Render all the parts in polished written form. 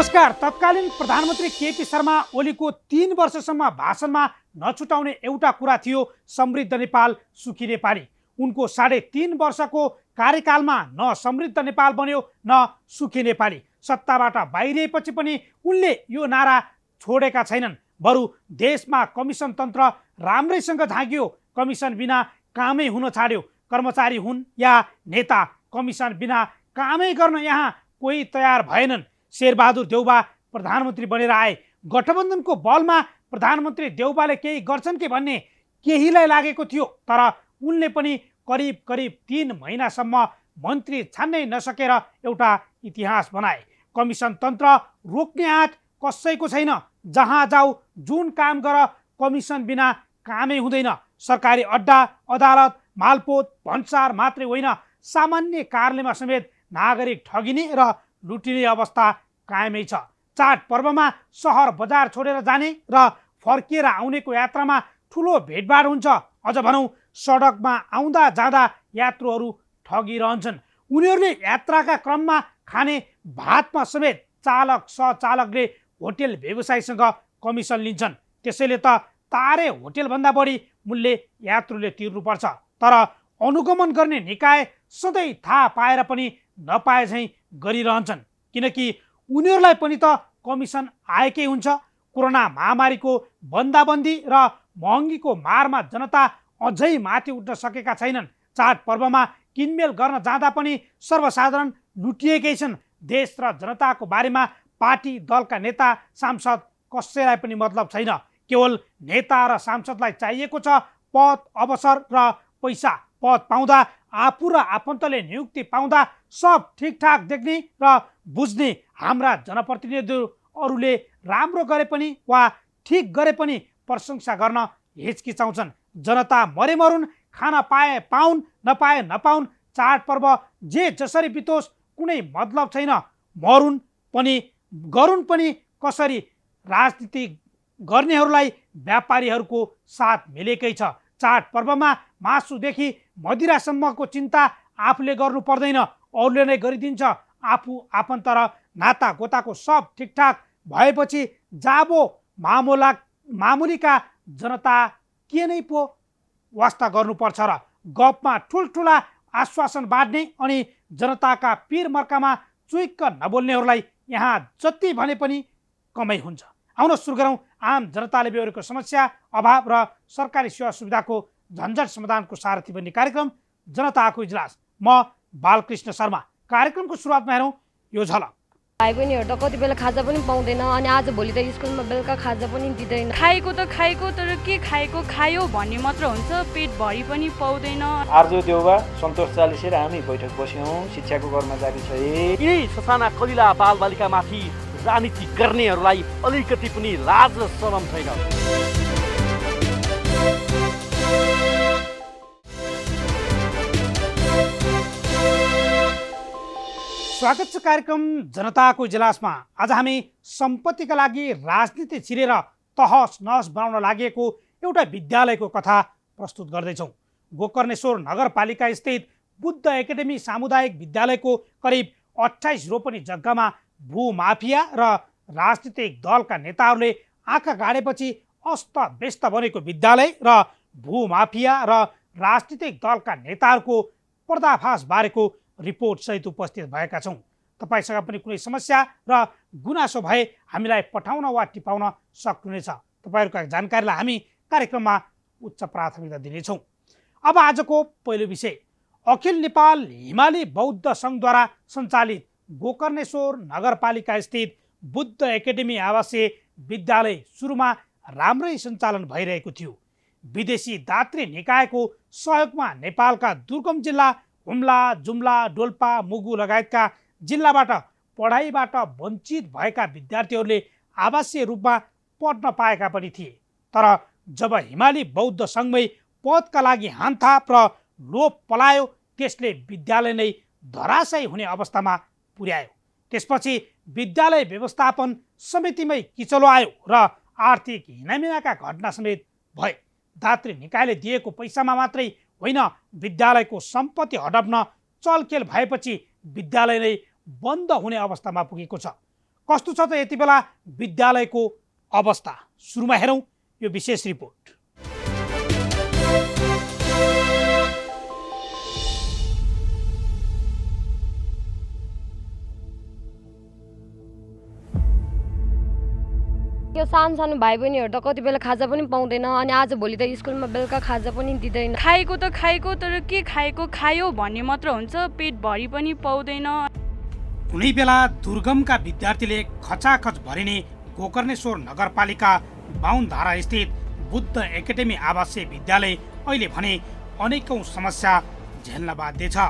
नमस्कार। तत्कालीन प्रधानमन्त्री केपी शर्मा ओलीको 3 वर्षसम्म भाषणमा नछुटाउने एउटा कुरा थियो समृद्ध नेपाल सुखी नेपाली। उनको 3.5 वर्षको कार्यकालमा न समृद्ध नेपाल बन्यो न सुखी नेपाली। सत्ताबाट बाहिरिएपछि पनि उनले यो नारा छोडेका छैनन्। बरु देशमा कमिसन तन्त्र राम्रैसँग झाँगियो। कमिसन बिना कामै हुन छाड्यो। कर्मचारी हुन् या नेता, कमिसन बिना कामै गर्न यहाँ कोही तयार भएनन्। शेरबहादुर देउबा प्रधानमन्त्री बनेर आए। गठबन्धनको बलमा प्रधानमन्त्री देउबाले केही गर्छन् कि भन्ने केहीलाई लागेको थियो, तर उनले पनि करिब 3 महिनासम्म मन्त्री छान्नै नसकेर एउटा इतिहास बनाए। कमिसन तन्त्र रोक्ने आँट कसैको छैन। जहाँ जाऊ, जुन काम गर, कमिसन बिना कामै हुँदैन। सरकारी अड्डा, अदालत, मालपोत, भन्सार मात्रै होइन, सामान्य कार्यालयमा समेत नागरिक ठगिने र लुटिने अवस्था कायमै छ। चाड पर्वमा सहर बजार छोडेर जाने र फर्किएर आउनेको यात्रामा ठुलो भेटभाड हुन्छ। अझ भनौँ, सडकमा आउँदा जाँदा यात्रुहरू ठगिरहन्छन्। उनीहरूले यात्राका क्रममा खाने भातमा समेत चालक सहचालकले होटेल व्यवसायीसँग कमिसन लिन्छन्। त्यसैले त तारे होटेलभन्दा बढी मूल्य यात्रुले तिर्नुपर्छ। तर अनुगमन गर्ने निकाय सधैँ थाहा पाएर पनि नपाए झैँ गरिरहन्छन्, किनकि उनीहरूलाई पनि त कमिसन आएकै हुन्छ। कोरोना महामारीको बन्दाबन्दी र महँगीको मारमा जनता अझै माथि उठ्न सकेका छैनन्। चाडपर्वमा किनमेल गर्न जाँदा पनि सर्वसाधारण लुटिएकै छन्। देश र जनताको बारेमा पार्टी दलका नेता सांसद कसैलाई पनि मतलब छैन। केवल नेता र सांसदलाई चाहिएको छ पद, अवसर र पैसा। पद पाउँदा, आफू र आफन्तले नियुक्ति पाउँदा सब ठिकठाक देख्ने र बुझ्ने। हाम्रा जनप्रतिनिधिहरूले राम्रो गरे पनि वा ठिक गरे पनि प्रशंसा गर्न हिचकिचाउँछन्। जनता मरे मरुन्, खाना पाए पाउन्, नपाए नपाउन्, चाडपर्व जे जसरी बितोस् कुनै मतलब छैन। मरुन् पनि गरून् पनि कसरी, राजनीति गर्नेहरूलाई व्यापारीहरूको साथ मिलेकै छ। चाडपर्वमा मासुदेखि मदिरासम्मको चिन्ता आफूले गर्नु पर्दैन, अरूले नै गरिदिन्छ। आफू आफन्त र नाता गोताको सब ठिकठाक भएपछि जाबो मामुलीका जनता के नै पो वास्ता गर्नुपर्छ र। गफमा ठुल्ठुला आश्वासन बाँड्ने अनि जनताका पिर मर्कामा चुइक्क नबोल्नेहरूलाई यहाँ जति भने पनि कमै हुन्छ। आउन सुरु गरौँ आम जनताले बेहोरेको समस्या, अभाव र सरकारी सेवा सुविधाको झन्झट समाधानको सारथी बन्ने कार्यक्रम जनताको इजलास। म बालकृष्ण शर्मा। कार्यक्रमको सुरुवातमा हेरौँ यो झलक। भाइ बहिनीहरू त कति बेला खाजा पनि पाउँदैन, अनि आज भोलि त स्कुलमा बेलुका खाजा पनि दिँदैन। खाएको त खाएको, तर के खाएको खायो भन्ने मात्र हुन्छ, पेटभरि पनि पाउँदैन। आर्जो देउबा, सन्तोष चालिसे र हामी बैठक बस्यौँ। शिक्षाको कर्मचारी छ। यिनै ससाना कलिला बालबालिकामाथि राजनीति गर्नेहरूलाई अलिकति पनि लाज र शरम छैन। स्वागत छ कार्यक्रम जनताको इजलासमा। आज हामी सम्पत्तिका लागि राजनीति छिरेर तहस नहस बनाउन लागेको एउटा विद्यालयको कथा प्रस्तुत गर्दैछौँ। गोकर्णेश्वर नगरपालिका स्थित बुद्ध एकाडेमी सामुदायिक विद्यालयको करिब 28 रोपनी जग्गामा भूमाफिया र राजनीतिक दलका नेताहरूले आँखा गाडेपछि अस्तव्यस्त बनेको विद्यालय र भूमाफिया र राजनीतिक दलका नेताहरूको पर्दाफास बारेको रिपोर्ट सहित उपस्थित भएका छौँ। तपाईसँग पनि कुनै समस्या र गुनासो भए हामीलाई पठाउन वा टिपाउन सक्नुहुनेछ। तपाईँहरूका जानकारीलाई हामी कार्यक्रममा उच्च प्राथमिकता दिनेछौँ। अब आजको पहिलो विषय, अखिल नेपाल हिमाली बौद्ध सङ्घद्वारा सञ्चालित गोकर्णेश्वर नगरपालिका स्थित बुद्ध एकाडेमी आवासीय विद्यालय सुरुमा राम्रै सञ्चालन भइरहेको थियो। विदेशी दात्री निकायको सहयोगमा नेपालका दुर्गम जिल्ला हुम्ला, जुम्ला, डोल्पा, मुगु लगायतका जिल्लाबाट पढाइबाट वञ्चित भएका विद्यार्थीहरूले आवासीय रूपमा पढ्न पाएका पनि थिए। तर जब हिमाली बौद्ध सङ्घमै पदका लागि हानथाप र लोभ पलायो, त्यसले विद्यालय नै धराशयी हुने अवस्थामा पुर्यायो। त्यसपछि विद्यालय व्यवस्थापन समितिमै किचलो आयो र आर्थिक हिनामिनाका घटना समेत भए। दात्री निकायले दिएको पैसामा मात्रै होइन, विद्यालयको सम्पत्ति हडप्न चलखेल भएपछि विद्यालय नै बन्द हुने अवस्थामा पुगेको छ। कस्तो छ त यति बेला विद्यालयको अवस्था? सुरुमा हेरौँ यो विशेष रिपोर्ट। यो सानो भाइ बहिनीहरू त कति बेला खाजा पनि पाउँदैन अनि आज भोलि त स्कुलमा बेलुका खाजा पनि दिँदैन। खाएको त खाएको, तर के खाएको खायो भन्ने मात्र हुन्छ, पेटभरि पनि पाउँदैन। कुनै बेला दुर्गमका विद्यार्थीले खचाखच भरिने गोकर्णेश्वर नगरपालिका बाहुनधारा स्थित बुद्ध एकाडेमी आवासीय विद्यालय अहिले भने अनेकौं समस्या झेल्न बाध्य छ।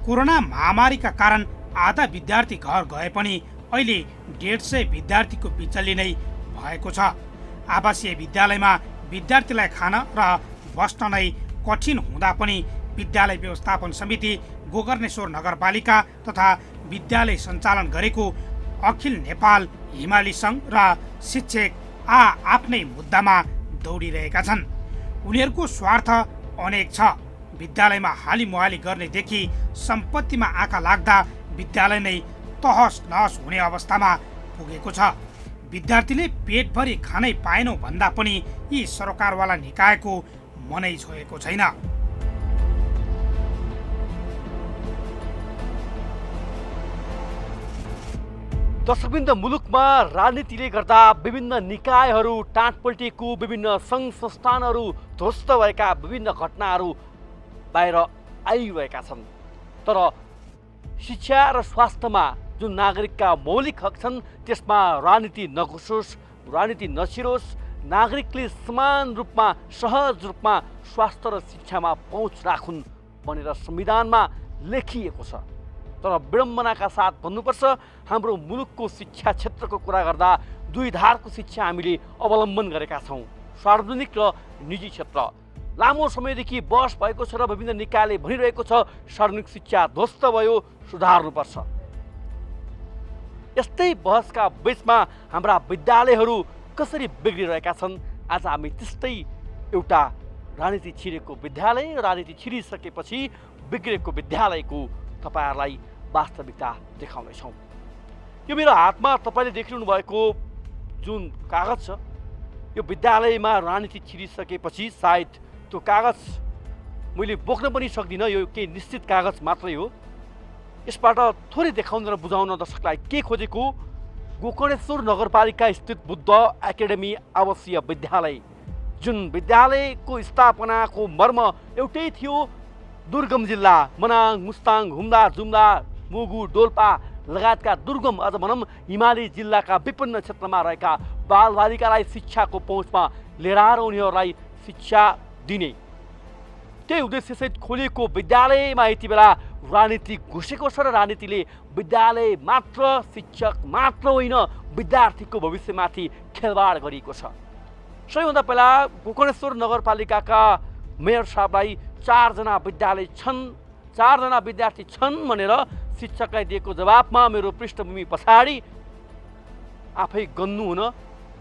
कोरोना महामारीका कारण आधा विद्यार्थी घर गए पनि अहिले 150 विद्यार्थीको बिचल्ली नै भएको छ। आवासीय विद्यालयमा विद्यार्थीलाई खान र बस्न नै कठिन हुँदा पनि विद्यालय व्यवस्थापन समिति, गोकर्णेश्वर नगरपालिका तथा विद्यालय सञ्चालन गरेको अखिल नेपाल हिमाली सङ्घ र शिक्षक आफ्नै मुद्दामा दौडिरहेका छन्। उनीहरूको स्वार्थ अनेक छ। विद्यालयमा हालिमुहाली गर्नेदेखि सम्पत्तिमा आँखा लाग्दा विद्यालय नै तहस नहस हुने अवस्थामा पुगेको छ। विद्यार्थीले पेटभरि खानै पाएनौँ भन्दा पनि यी सरकारवाला निकायको मनै छोएको छैन। दर्शकवृन्द, मुलुकमा राजनीतिले गर्दा विभिन्न निकायहरू टाँटपल्टिएको, विभिन्न सङ्घ संस्थानहरू ध्वस्त भएका विभिन्न घटनाहरू बाहिर आइरहेका छन्। तर शिक्षा र स्वास्थ्यमा जुन नागरिकका मौलिक हक छन् त्यसमा राजनीति नघुसोस्, राजनीति नछिरोस्, नागरिकले समान रूपमा सहज रूपमा स्वास्थ्य र शिक्षामा पहुँच राखुन् भनेर संविधानमा लेखिएको छ। तर विडम्बनाका साथ भन्नुपर्छ, हाम्रो मुलुकको शिक्षा क्षेत्रको कुरा गर्दा दुई धारको शिक्षा हामीले अवलम्बन गरेका छौँ, सार्वजनिक र निजी क्षेत्र। लामो समयदेखि बहस भएको छ र विभिन्न निकायले भनिरहेको छ सार्वजनिक शिक्षा ध्वस्त भयो, सुधार्नुपर्छ। यस्तै बहसका बीचमा हाम्रा विद्यालयहरू कसरी बिग्रिरहेका छन्, आज हामी त्यस्तै एउटा राजनीति छिरेको विद्यालय, राजनीति छिरिसकेपछि बिग्रेको विद्यालयको तपाईँहरूलाई वास्तविकता देखाउनेछौँ। यो मेरो हातमा तपाईँले देखिरहनु भएको जुन कागज छ, यो विद्यालयमा राजनीति छिरिसकेपछि सायद त्यो कागज मैले बोक्न पनि सक्दिनँ, यो केही निश्चित कागज मात्रै हो। यसबाट थोरै देखाउन र बुझाउन दर्शकलाई के खोजेको, गोकर्णेश्वर नगरपालिका स्थित बुद्ध एकाडेमी आवासीय विद्यालय, जुन विद्यालयको स्थापनाको मर्म एउटै थियो, दुर्गम जिल्ला मनाङ, मुस्ताङ, हुम्ला, जुम्ला, मुगु, डोल्पा लगायतका दुर्गम, अझ भनौँ हिमाली जिल्लाका विभिन्न क्षेत्रमा रहेका बालबालिकालाई शिक्षाको पहुँचमा लिएर आएर उनीहरूलाई शिक्षा दिने त्यही उद्देश्यसहित खोलिएको विद्यालयमा यति बेला राजनीति घुसेको छ र राजनीतिले विद्यालय मात्र, शिक्षक मात्र होइन, विद्यार्थीको भविष्यमाथि खेलवाड गरिएको छ। सबैभन्दा पहिला गोकर्णेश्वर नगरपालिकाका मेयर साहबलाई 4 जना विद्यार्थी छन् भनेर शिक्षकलाई दिएको जवाबमा मेरो पृष्ठभूमि पछाडि आफै गन्नु हुन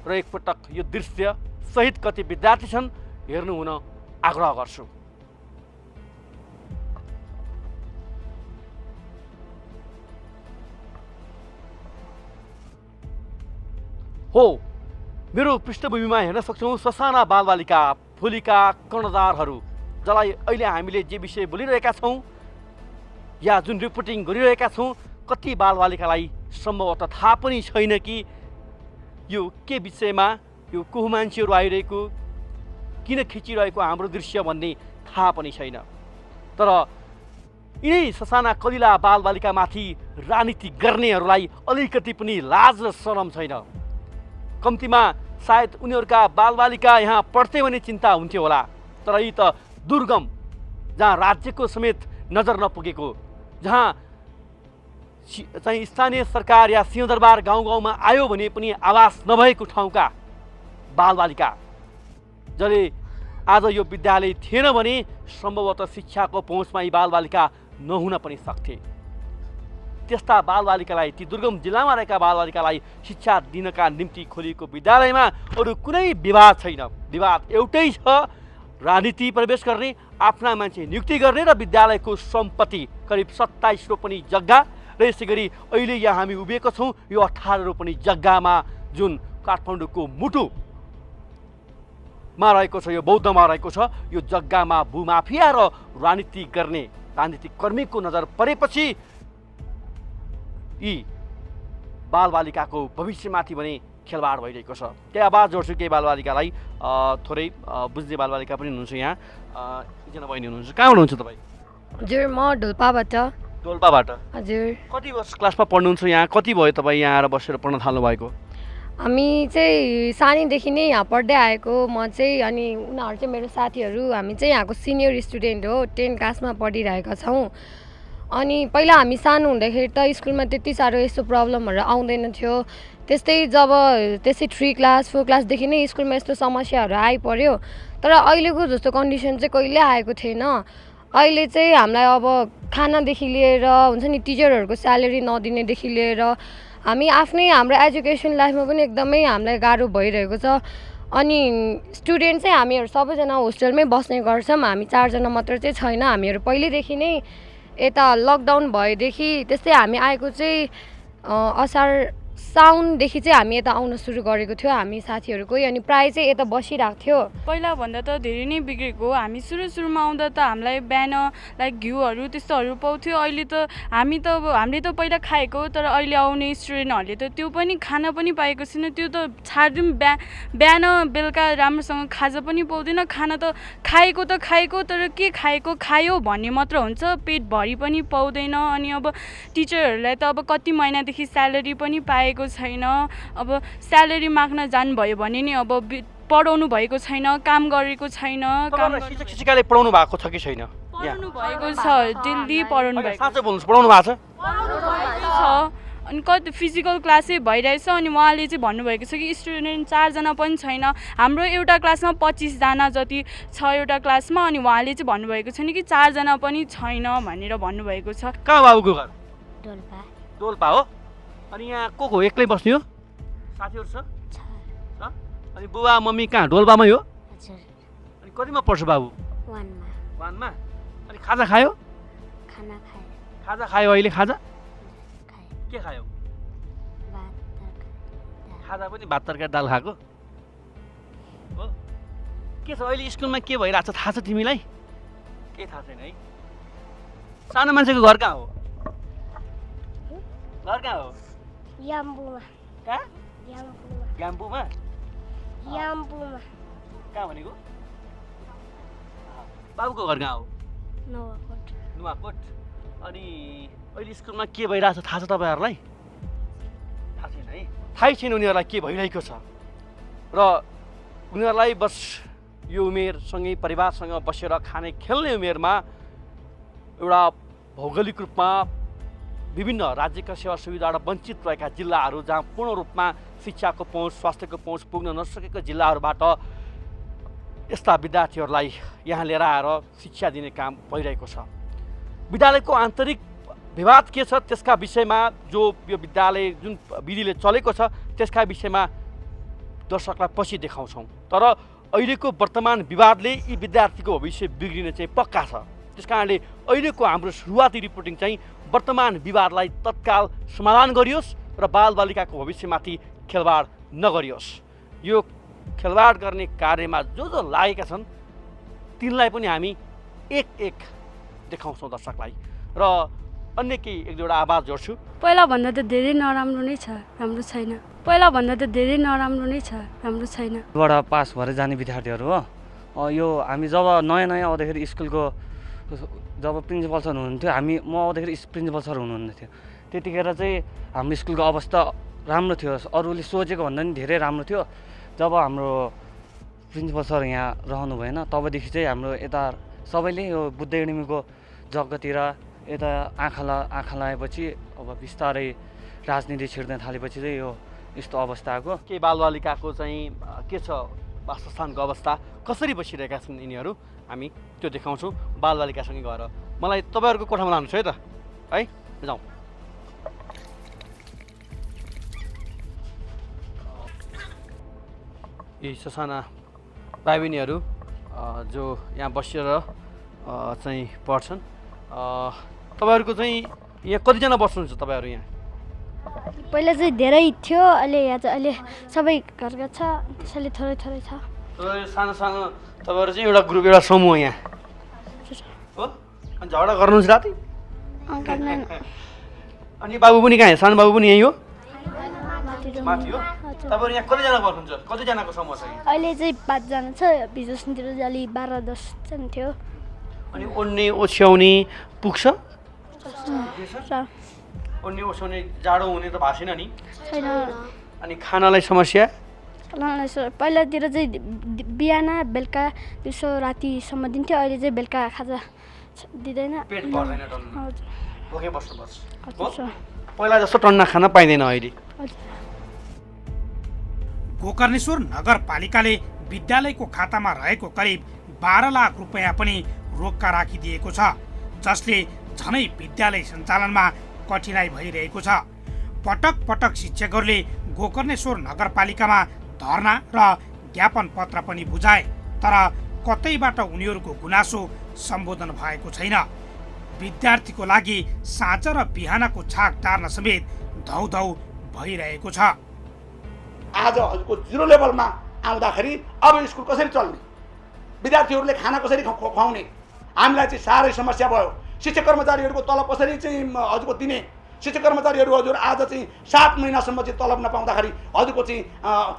र एकपटक यो दृश्य सहित कति विद्यार्थी छन् हेर्नु हुन आग्रह गर्छु। हो, मेरो पृष्ठभूमिमा हेर्न सक्छौँ ससाना बालबालिका, फुलीका कर्णधारहरू, जसलाई अहिले हामीले जे विषय बोलिरहेका छौँ या जुन रिपोर्टिङ गरिरहेका छौँ, कति बालबालिकालाई सम्भवतः थाहा पनि छैन कि यो के विषयमा, यो को मान्छेहरू आइरहेको, किन खिचिरहेको हाम्रो दृश्य भन्ने थाहा पनि छैन। तर यिनै ससाना कलिला बालबालिकामाथि राजनीति गर्नेहरूलाई अलिकति पनि लाज र शरम छैन। कम्तीमा सायद उनीहरूका बालबालिका यहाँ पढ्थे भने चिन्ता हुन्थ्यो होला, तर यी त दुर्गम, जहाँ राज्यको समेत नजर नपुगेको, जहाँ चाहिँ स्थानीय सरकार या सिंहदरबार गाउँ-गाउँमा आयो भने पनि आवास नभएको ठाउँका बालबालिका, जसले आज यो विद्यालय थिएन भने सम्भवतः शिक्षाको पहुँचमा यी बालबालिका नहुन पनि सक्थे। त्यस्ता बालबालिकालाई, ती दुर्गम जिल्लामा रहेका बालबालिकालाई शिक्षा दिनका निम्ति खोलिएको विद्यालयमा अरू कुनै विवाद छैन। विवाद एउटै छ, राजनीति प्रवेश गर्ने, आफ्ना मान्छे नियुक्ति गर्ने र विद्यालयको सम्पत्ति करिब 27 रोपनी जग्गा र यसै गरी अहिले यहाँ हामी उभिएका छौँ यो 18 रोपनी जग्गामा जुन काठमाडौँको मुटुमा रहेको छ, यो बौद्धमा रहेको छ। यो जग्गामा भूमाफिया र राजनीति गर्ने राजनीतिक कर्मीको नजर परेपछि यी बालबालिकाको भविष्यमाथि भने खेलवाड भइरहेको छ। त्यही आवाज जोड्छु केही बालबालिकालाई, थोरै बुझ्ने बालबालिका पनि हुनुहुन्छ यहाँ। एकजना बहिनी हुनुहुन्छ, कहाँबाट हुनुहुन्छ तपाईँ? हजुर म ढोल्पाबाट। डोल्पाबाट। हजुर कति वर्ष क्लासमा पढ्नुहुन्छ यहाँ? कति भयो तपाईँ यहाँ आएर बसेर पढ्न थाल्नु भएको? हामी चाहिँ सानैदेखि नै यहाँ पढ्दै आएको। म चाहिँ अनि उनीहरू चाहिँ मेरो साथीहरू, हामी चाहिँ यहाँको सिनियर स्टुडेन्ट हो, 10 क्लासमा पढिरहेका छौँ। अनि पहिला हामी सानो हुँदाखेरि त स्कुलमा त्यति साह्रो यस्तो प्रब्लमहरू आउँदैन थियो। त्यस्तै जब 3 क्लास 4 क्लासदेखि नै स्कुलमा यस्तो समस्याहरू आइपर्यो। तर अहिलेको जस्तो कन्डिसन चाहिँ कहिल्यै आएको थिएन। अहिले चाहिँ हामीलाई अब खानादेखि लिएर हुन्छ नि, टिचरहरूको स्यालेरी नदिनेदेखि लिएर हामी आफ्नै हाम्रो एजुकेसन लाइफमा पनि एकदमै हामीलाई गाह्रो भइरहेको छ। अनि स्टुडेन्ट चाहिँ हामीहरू सबैजना होस्टेलमै बस्ने गर्छौँ। हामी 4 जना मात्र चाहिँ छैन। हामीहरू पहिल्यैदेखि नै यता लकडाउन भएदेखि त्यस्तै हामी आएको चाहिँ असार साउनदेखि चाहिँ हामी यता आउन सुरु गरेको थियो हामी साथीहरूकै। अनि प्रायः चाहिँ यता बसिरहेको थियो। पहिलाभन्दा त धेरै नै बिग्रेको। हामी सुरुमा आउँदा त हामीलाई बिहान लाइक घिउहरू त्यस्तोहरू पाउँथ्यो। अहिले त हामीले त पहिला खाएको, तर अहिले आउने स्टुडेन्टहरूले त त्यो पनि खाना पनि पाएको छैन। त्यो त छाडिदिउँ, बिहान बेलुका राम्रोसँग खाजा पनि पाउँदैन। खाना त खाएको तर के खायो भन्ने मात्र हुन्छ, पेटभरि पनि पाउँदैन। अनि अब टिचरहरूलाई त अब कति महिनादेखि स्यालेरी पनि पाएको छैन। अब स्यालेरी माग्न जानुभयो भने नि अब पढाउनु भएको छैन, काम गरेको छैन। शिक्षक शिक्षिकाले पढाउनु भएको छ कि छैन? पढाउनु भएको छ, दिल्ली पढाउनु भएको साँच्चै भन्नुहोस्, पढाउनु भएको छ? छ। अनि कति फिजिकल क्लासै भइरहेछ। अनि उहाँले चाहिँ भन्नुभएको छ कि स्टुडेन्ट 4 जना पनि छैन। हाम्रो एउटा क्लासमा 25 जना जति छ एउटा क्लासमा। अनि उहाँले चाहिँ भन्नुभएको छैन कि 4 जना पनि छैन भनेर भन्नुभएको छ। कहाँ बाबुको घर? डोल्पा। डोल्पा हो। अनि यहाँ को एक्लै बस्ने हो? साथीहरू छ? अनि बुबा मम्मी कहाँ? डोल्पामै हो? हजुर। अनि कतिमा पढ्छ बाबु? 1 मा। अनि खाजा खायो? खाना खाए। खाजा खायो अहिले? खाजा खाए। के खायो? भात तरकारी। खाजा पनि भात तरकारी दाल खाएको हो? के छ अहिले स्कुलमा के भइरहेछ थाहा छ तिमीलाई? केही थाहा छैन है? सानो मान्छेको घर कहाँ हो? घर कहाँ हो? याम्बुमा। कहाँ? याम्बुमा। याम्बुमा। कहाँ भनेको? बाबुको घर कहाँ हो? नुवाकोट। अनि अहिले स्कुलमा के भइरहेछ थाहा छ तपाईँहरूलाई? थाहा छैन है? थाहै छैन उनीहरूलाई के भइरहेको छ। र उनीहरूलाई बस यो उमेरसँगै परिवारसँग बसेर खाने खेल्ने उमेरमा एउटा भौगोलिक रूपमा विभिन्न राज्यका सेवा सुविधाबाट वञ्चित रहेका जिल्लाहरू, जहाँ पूर्ण रूपमा शिक्षाको पहुँच, स्वास्थ्यको पहुँच पुग्न नसकेका जिल्लाहरूबाट यस्ता विद्यार्थीहरूलाई यहाँ लिएर आएर शिक्षा दिने काम भइरहेको छ। विद्यालयको आन्तरिक विवाद के छ त्यसका विषयमा, जो यो विद्यालय जुन विधिले चलेको छ त्यसका विषयमा दर्शकलाई पछि देखाउँछौँ। तर अहिलेको वर्तमान विवादले यी विद्यार्थीको भविष्य बिग्रिने चाहिँ पक्का छ। त्यस कारणले अहिलेको हाम्रो सुरुवाती रिपोर्टिङ चाहिँ वर्तमान विवादलाई तत्काल समाधान गरियोस् र बालबालिकाको भविष्यमाथि खेलवाड नगरियोस्। यो खेलवाड गर्ने कार्यमा जो लागेका छन् तिनलाई पनि हामी एक देखाउँछौँ दर्शकलाई। र अन्य केही एक दुईवटा आवाज जोड्छु। पहिलाभन्दा त धेरै नराम्रो नै छ, राम्रो छैन। बाट पास भएर जाने विद्यार्थीहरू हो। यो हामी जब नयाँ आउँदाखेरि स्कुलको जब प्रिन्सिपल सर हुनुहुन्थ्यो, म आउँदाखेरि प्रिन्सिपल सर हुनुहुन्थ्यो, त्यतिखेर चाहिँ हाम्रो स्कुलको अवस्था राम्रो थियो, अरूले सोचेको भन्दा पनि धेरै राम्रो थियो। जब हाम्रो प्रिन्सिपल सर यहाँ रहनु भएन तबदेखि चाहिँ हाम्रो यता सबैले यो बुद्ध एकाडेमीको जग्गातिर यता आँखा लगाएपछि अब बिस्तारै राजनीति छिर्न थालेपछि चाहिँ यो यस्तो अवस्था आएको। के बालबालिकाको चाहिँ के छ वासस्थानको अवस्था, कसरी बसिरहेका छन् यिनीहरू, हामी त्यो देखाउँछौँ बालबालिकासँगै गएर। मलाई तपाईँहरूको कोठामा लानुहोस् है त, है जाउँ। यी ससाना भाइ बहिनीहरू जो यहाँ बसेर चाहिँ पढ्छन्। तपाईँहरूको चाहिँ यहाँ कतिजना बस्नुहुन्छ तपाईँहरू यहाँ? पहिला चाहिँ धेरै थियो, अहिले यहाँ चाहिँ अहिले सबै घरका छ, त्यसैले थोरै थोरै छ। यो सानो सानो तपाईँहरू चाहिँ एउटा ग्रुप, एउटा समूह यहाँ हो? अनि झगडा गर्नुहुन्छ राति? अनि बाबु पनि कहाँ? सानो बाबु पनि यहीँ हो? माथि हो? तपाईँहरू यहाँ कतिजना बस्नुहुन्छ? कतिजनाको समूह छ यहाँ? अहिले चाहिँ 5 जना छ, भिजोसतिर अलि 12-10 जना थियो। अनि ओड्ने ओछ्याउने पुग्छ? ओड्ने ओछ्याउने जाडो हुने त भएको छैन नि? छैन। अनि खानालाई समस्या? पहिलातिर चाहिँ बिहान बेलुका दिउँसो रातिसम्म दिन्थ्यो, अहिले चाहिँ बेलुका खाजा दिँदैन। पेट भर्दैन टन्न, भोकै बस्नुपर्छ। पहिला जस्तो टन्ना खाना पाइँदैन अहिले। गोकर्णेश्वर नगरपालिकाले विद्यालयको खातामा रहेको करिब 12 लाख रुपियाँ पनि रोक्का राखिदिएको छ, जसले झनै विद्यालय सञ्चालनमा कठिनाइ भइरहेको छ। पटक पटक शिक्षकहरूले गोकर्णेश्वर नगरपालिकामा धरना र ज्ञापन पत्र पनि बुझाए, तर कतैबाट उनीहरूको गुनासो सम्बोधन भएको छैन। विद्यार्थीको लागि साँझ र बिहानको छाक टार्न समेत धौधौ भइरहेको छ। आज हजुरको 0 लेभलमा आउँदाखेरि अब स्कुल कसरी चल्ने, विद्यार्थीहरूले खाना कसरी खुवाउने, हामीलाई चाहिँ साह्रै समस्या भयो। शिक्षक कर्मचारीहरूको तलब कसरी चाहिँ हजुरको दिने, शिक्षक कर्मचारीहरू हजुर आज चाहिँ 7 महिनासम्म चाहिँ तलब नपाउँदाखेरि हजुरको चाहिँ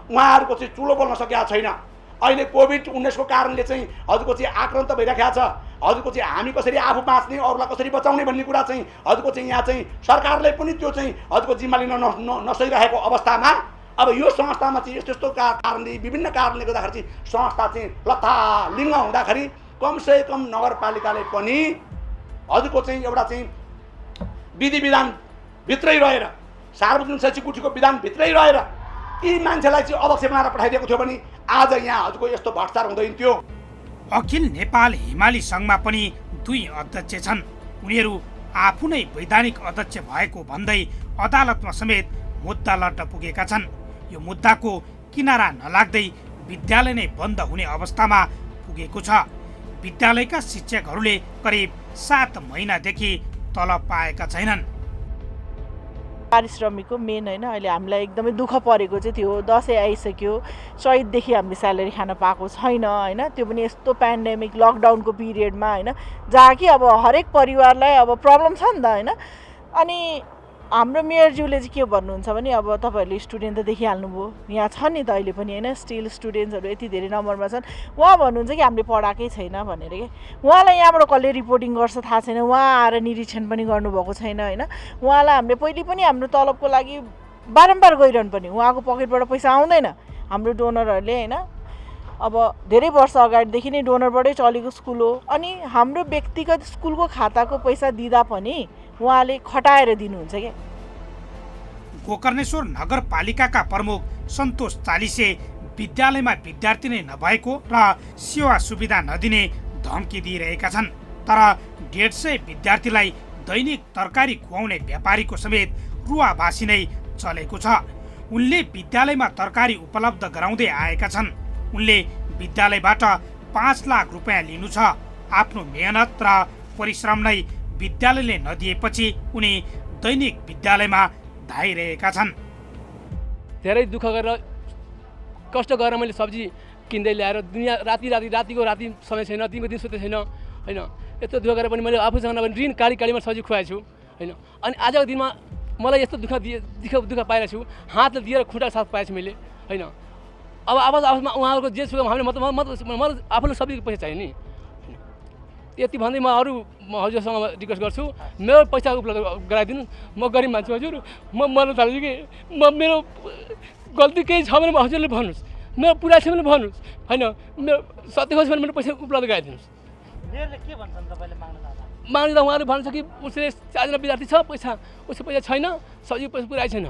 उहाँहरूको चाहिँ चुलो बोल्न सकेका छैन। अहिले कोभिड-19 को कारणले चाहिँ हजुरको चाहिँ आक्रान्त भइराखेको छ। हजुरको चाहिँ हामी कसरी आफू बाँच्ने, अरूलाई कसरी बचाउने भन्ने कुरा चाहिँ हजुरको चाहिँ यहाँ चाहिँ सरकारले पनि त्यो चाहिँ हजुरको जिम्मा लिन नसकिरहेको अवस्थामा अब यो संस्थामा चाहिँ यस्तो यस्तो कारणले, विभिन्न कारणले गर्दाखेरि चाहिँ संस्था चाहिँ लथालिङ्ग हुँदाखेरि कमसे कम नगरपालिकाले पनि हजुरको चाहिँ एउटा चाहिँ विधि विधान भित्रै रहेर, सार्वजनिक शैक्षिक गुठीको विधान भित्रै रहेर यी मान्छेलाई चाहिँ अध्यक्ष बनाएर पठाइदिएको थियो भने आज यहाँ हजुरको यस्तो भ्रष्टाचार हुँदैन थियो। अखिल नेपाल हिमाली सङ्घमा पनि 2 अध्यक्ष छन्। उनीहरू आफू नै वैधानिक अध्यक्ष भएको भन्दै अदालतमा समेत मुद्दा लड्न पुगेका छन्। यो मुद्दाको किनारा नलाग्दै विद्यालय नै बन्द हुने अवस्थामा पुगेको छ। विद्यालयका शिक्षकहरूले करिब 7 महिनादेखि तलब पाएका छैनन्। पारिश्रमिकको मेन होइन, अहिले हामीलाई एकदमै दुःख परेको चाहिँ थियो। दसैँ आइसक्यो, चैतदेखि हामीले स्यालेरी खान पाएको छैन होइन, त्यो पनि यस्तो पेन्डेमिक लकडाउनको पिरियडमा होइन, जहाँ कि अब हरेक परिवारलाई अब प्रब्लम छ नि त होइन। अनि हाम्रो मेयरज्यूले चाहिँ के भन्नुहुन्छ भने अब तपाईँहरूले स्टुडेन्ट त देखिहाल्नुभयो, यहाँ छ नि त अहिले पनि होइन, स्टिल स्टुडेन्ट्सहरू यति धेरै नम्बरमा छन्। उहाँ भन्नुहुन्छ कि हामीले पढाएकै छैन भनेर कि उहाँलाई यहाँबाट कसले रिपोर्टिङ गर्छ थाहा छैन, उहाँ आएर निरीक्षण पनि गर्नुभएको छैन होइन। उहाँलाई हामीले पहिले पनि हाम्रो तलबको लागि बारम्बार गइरहनु पर्ने, उहाँको पकेटबाट पैसा आउँदैन, हाम्रो डोनरहरूले होइन। अब धेरै वर्ष अगाडिदेखि नै डोनरबाटै चलेको स्कुल हो, अनि हाम्रो व्यक्तिगत स्कुलको खाताको पैसा दिँदा पनि उहाँले खटाएर दिनुहुन्छ क्या। गोकर्णेश्वर नगरपालिकाका प्रमुख सन्तोष चालिसे विद्यालयमा विद्यार्थी नै नभएको र सेवा सुविधा नदिने धम्की दिइरहेका छन्, तर 150 विद्यार्थीलाई दैनिक तरकारी खुवाउने व्यापारीको समेत रुवाबासी नै चलेको छ। उनले विद्यालयमा तरकारी उपलब्ध गराउँदै आएका छन्। उनले विद्यालयबाट 5 लाख रुपियाँ लिनु छ। आफ्नो मेहनत र परिश्रम नै विद्यालयले नदिएपछि उनी दैनिक विद्यालयमा धाइरहेका छन्। धेरै दुःख गरेर कष्ट गरेर मैले सब्जी किन्दै ल्याएर दुनियाँ रातिको समय छैन, दिनको दिन सुत्दै छैन होइन। यस्तो दुःख गरेर पनि मैले आफूसँग नभए ऋण कालीमा सब्जी खुवाएको छु होइन। अनि आजको दिनमा मलाई यस्तो दुःख पाइरहेको छु, हातले दिएर खुट्टा साथ पाएछु मैले होइन। अब आपसमा उहाँहरूको जे सुख हामीले मलाई आफूलाई सब्जीको पैसा चाहियो नि। यति भन्दै म हजुरसँग रिक्वेस्ट गर्छु, मेरो पैसा उपलब्ध गराइदिनु। म गरिब मान्छे हजुर, म मर्न थाल्छु कि मेरो गल्ती केही छ भने हजुरले भन्नुहोस्, मेरो पुरा छ भने भन्नुहोस् होइन। मेरो सत्य खोज्यो भने मेरो पैसा उपलब्ध गराइदिनुहोस्। माग्दा उहाँले भन्छ कि उसले 4 जना विद्यार्थी छ, उसको पैसा छैन, सब्जी पैसा पुरै छैन।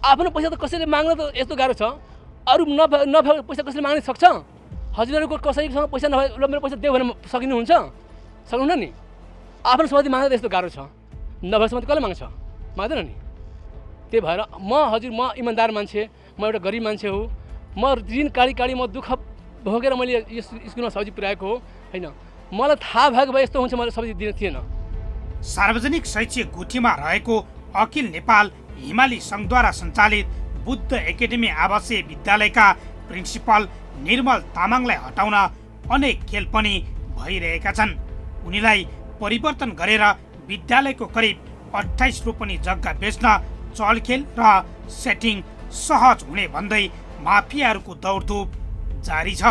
आफ्नो पैसा त कसैले माग्न त यस्तो गाह्रो छ, अरू नभएको पैसा कसैले माग्न सक्छ? हजुरहरूको कसैसँग पैसा नभए ल मेरो पैसा देऊ भने सक्नुहुन्न नि। आफ्नो सम्बन्धी माग्दा त यस्तो गाह्रो छ, नभए सम्बन्धी कसले माग्छ? माग्दैन नि। त्यही भएर म इमान्दार मान्छे, म एउटा गरिब मान्छे हो। म ऋण काडी म दुःख भोगेर मैले यस स्कुलमा सब्जी पुर्याएको हो होइन। मलाई थाहा भएको भए यस्तो हुन्छ, मैले सब्जी दिन थिएन। सार्वजनिक शैक्षिक गुठीमा रहेको अखिल नेपाल हिमाली सङ्घद्वारा सञ्चालित बुद्ध एकाडेमी आवासीय विद्यालयका प्रिन्सिपल निर्मल तामाङलाई हटाउन अनेक खेल पनि भइरहेका छन्। उनीलाई परिवर्तन गरेर विद्यालयको करिब 28 रोपनी जग्गा बेच्न चलखेल र सेटिङ सहज हुने भन्दै माफियाहरूको दौडधुप जारी छ।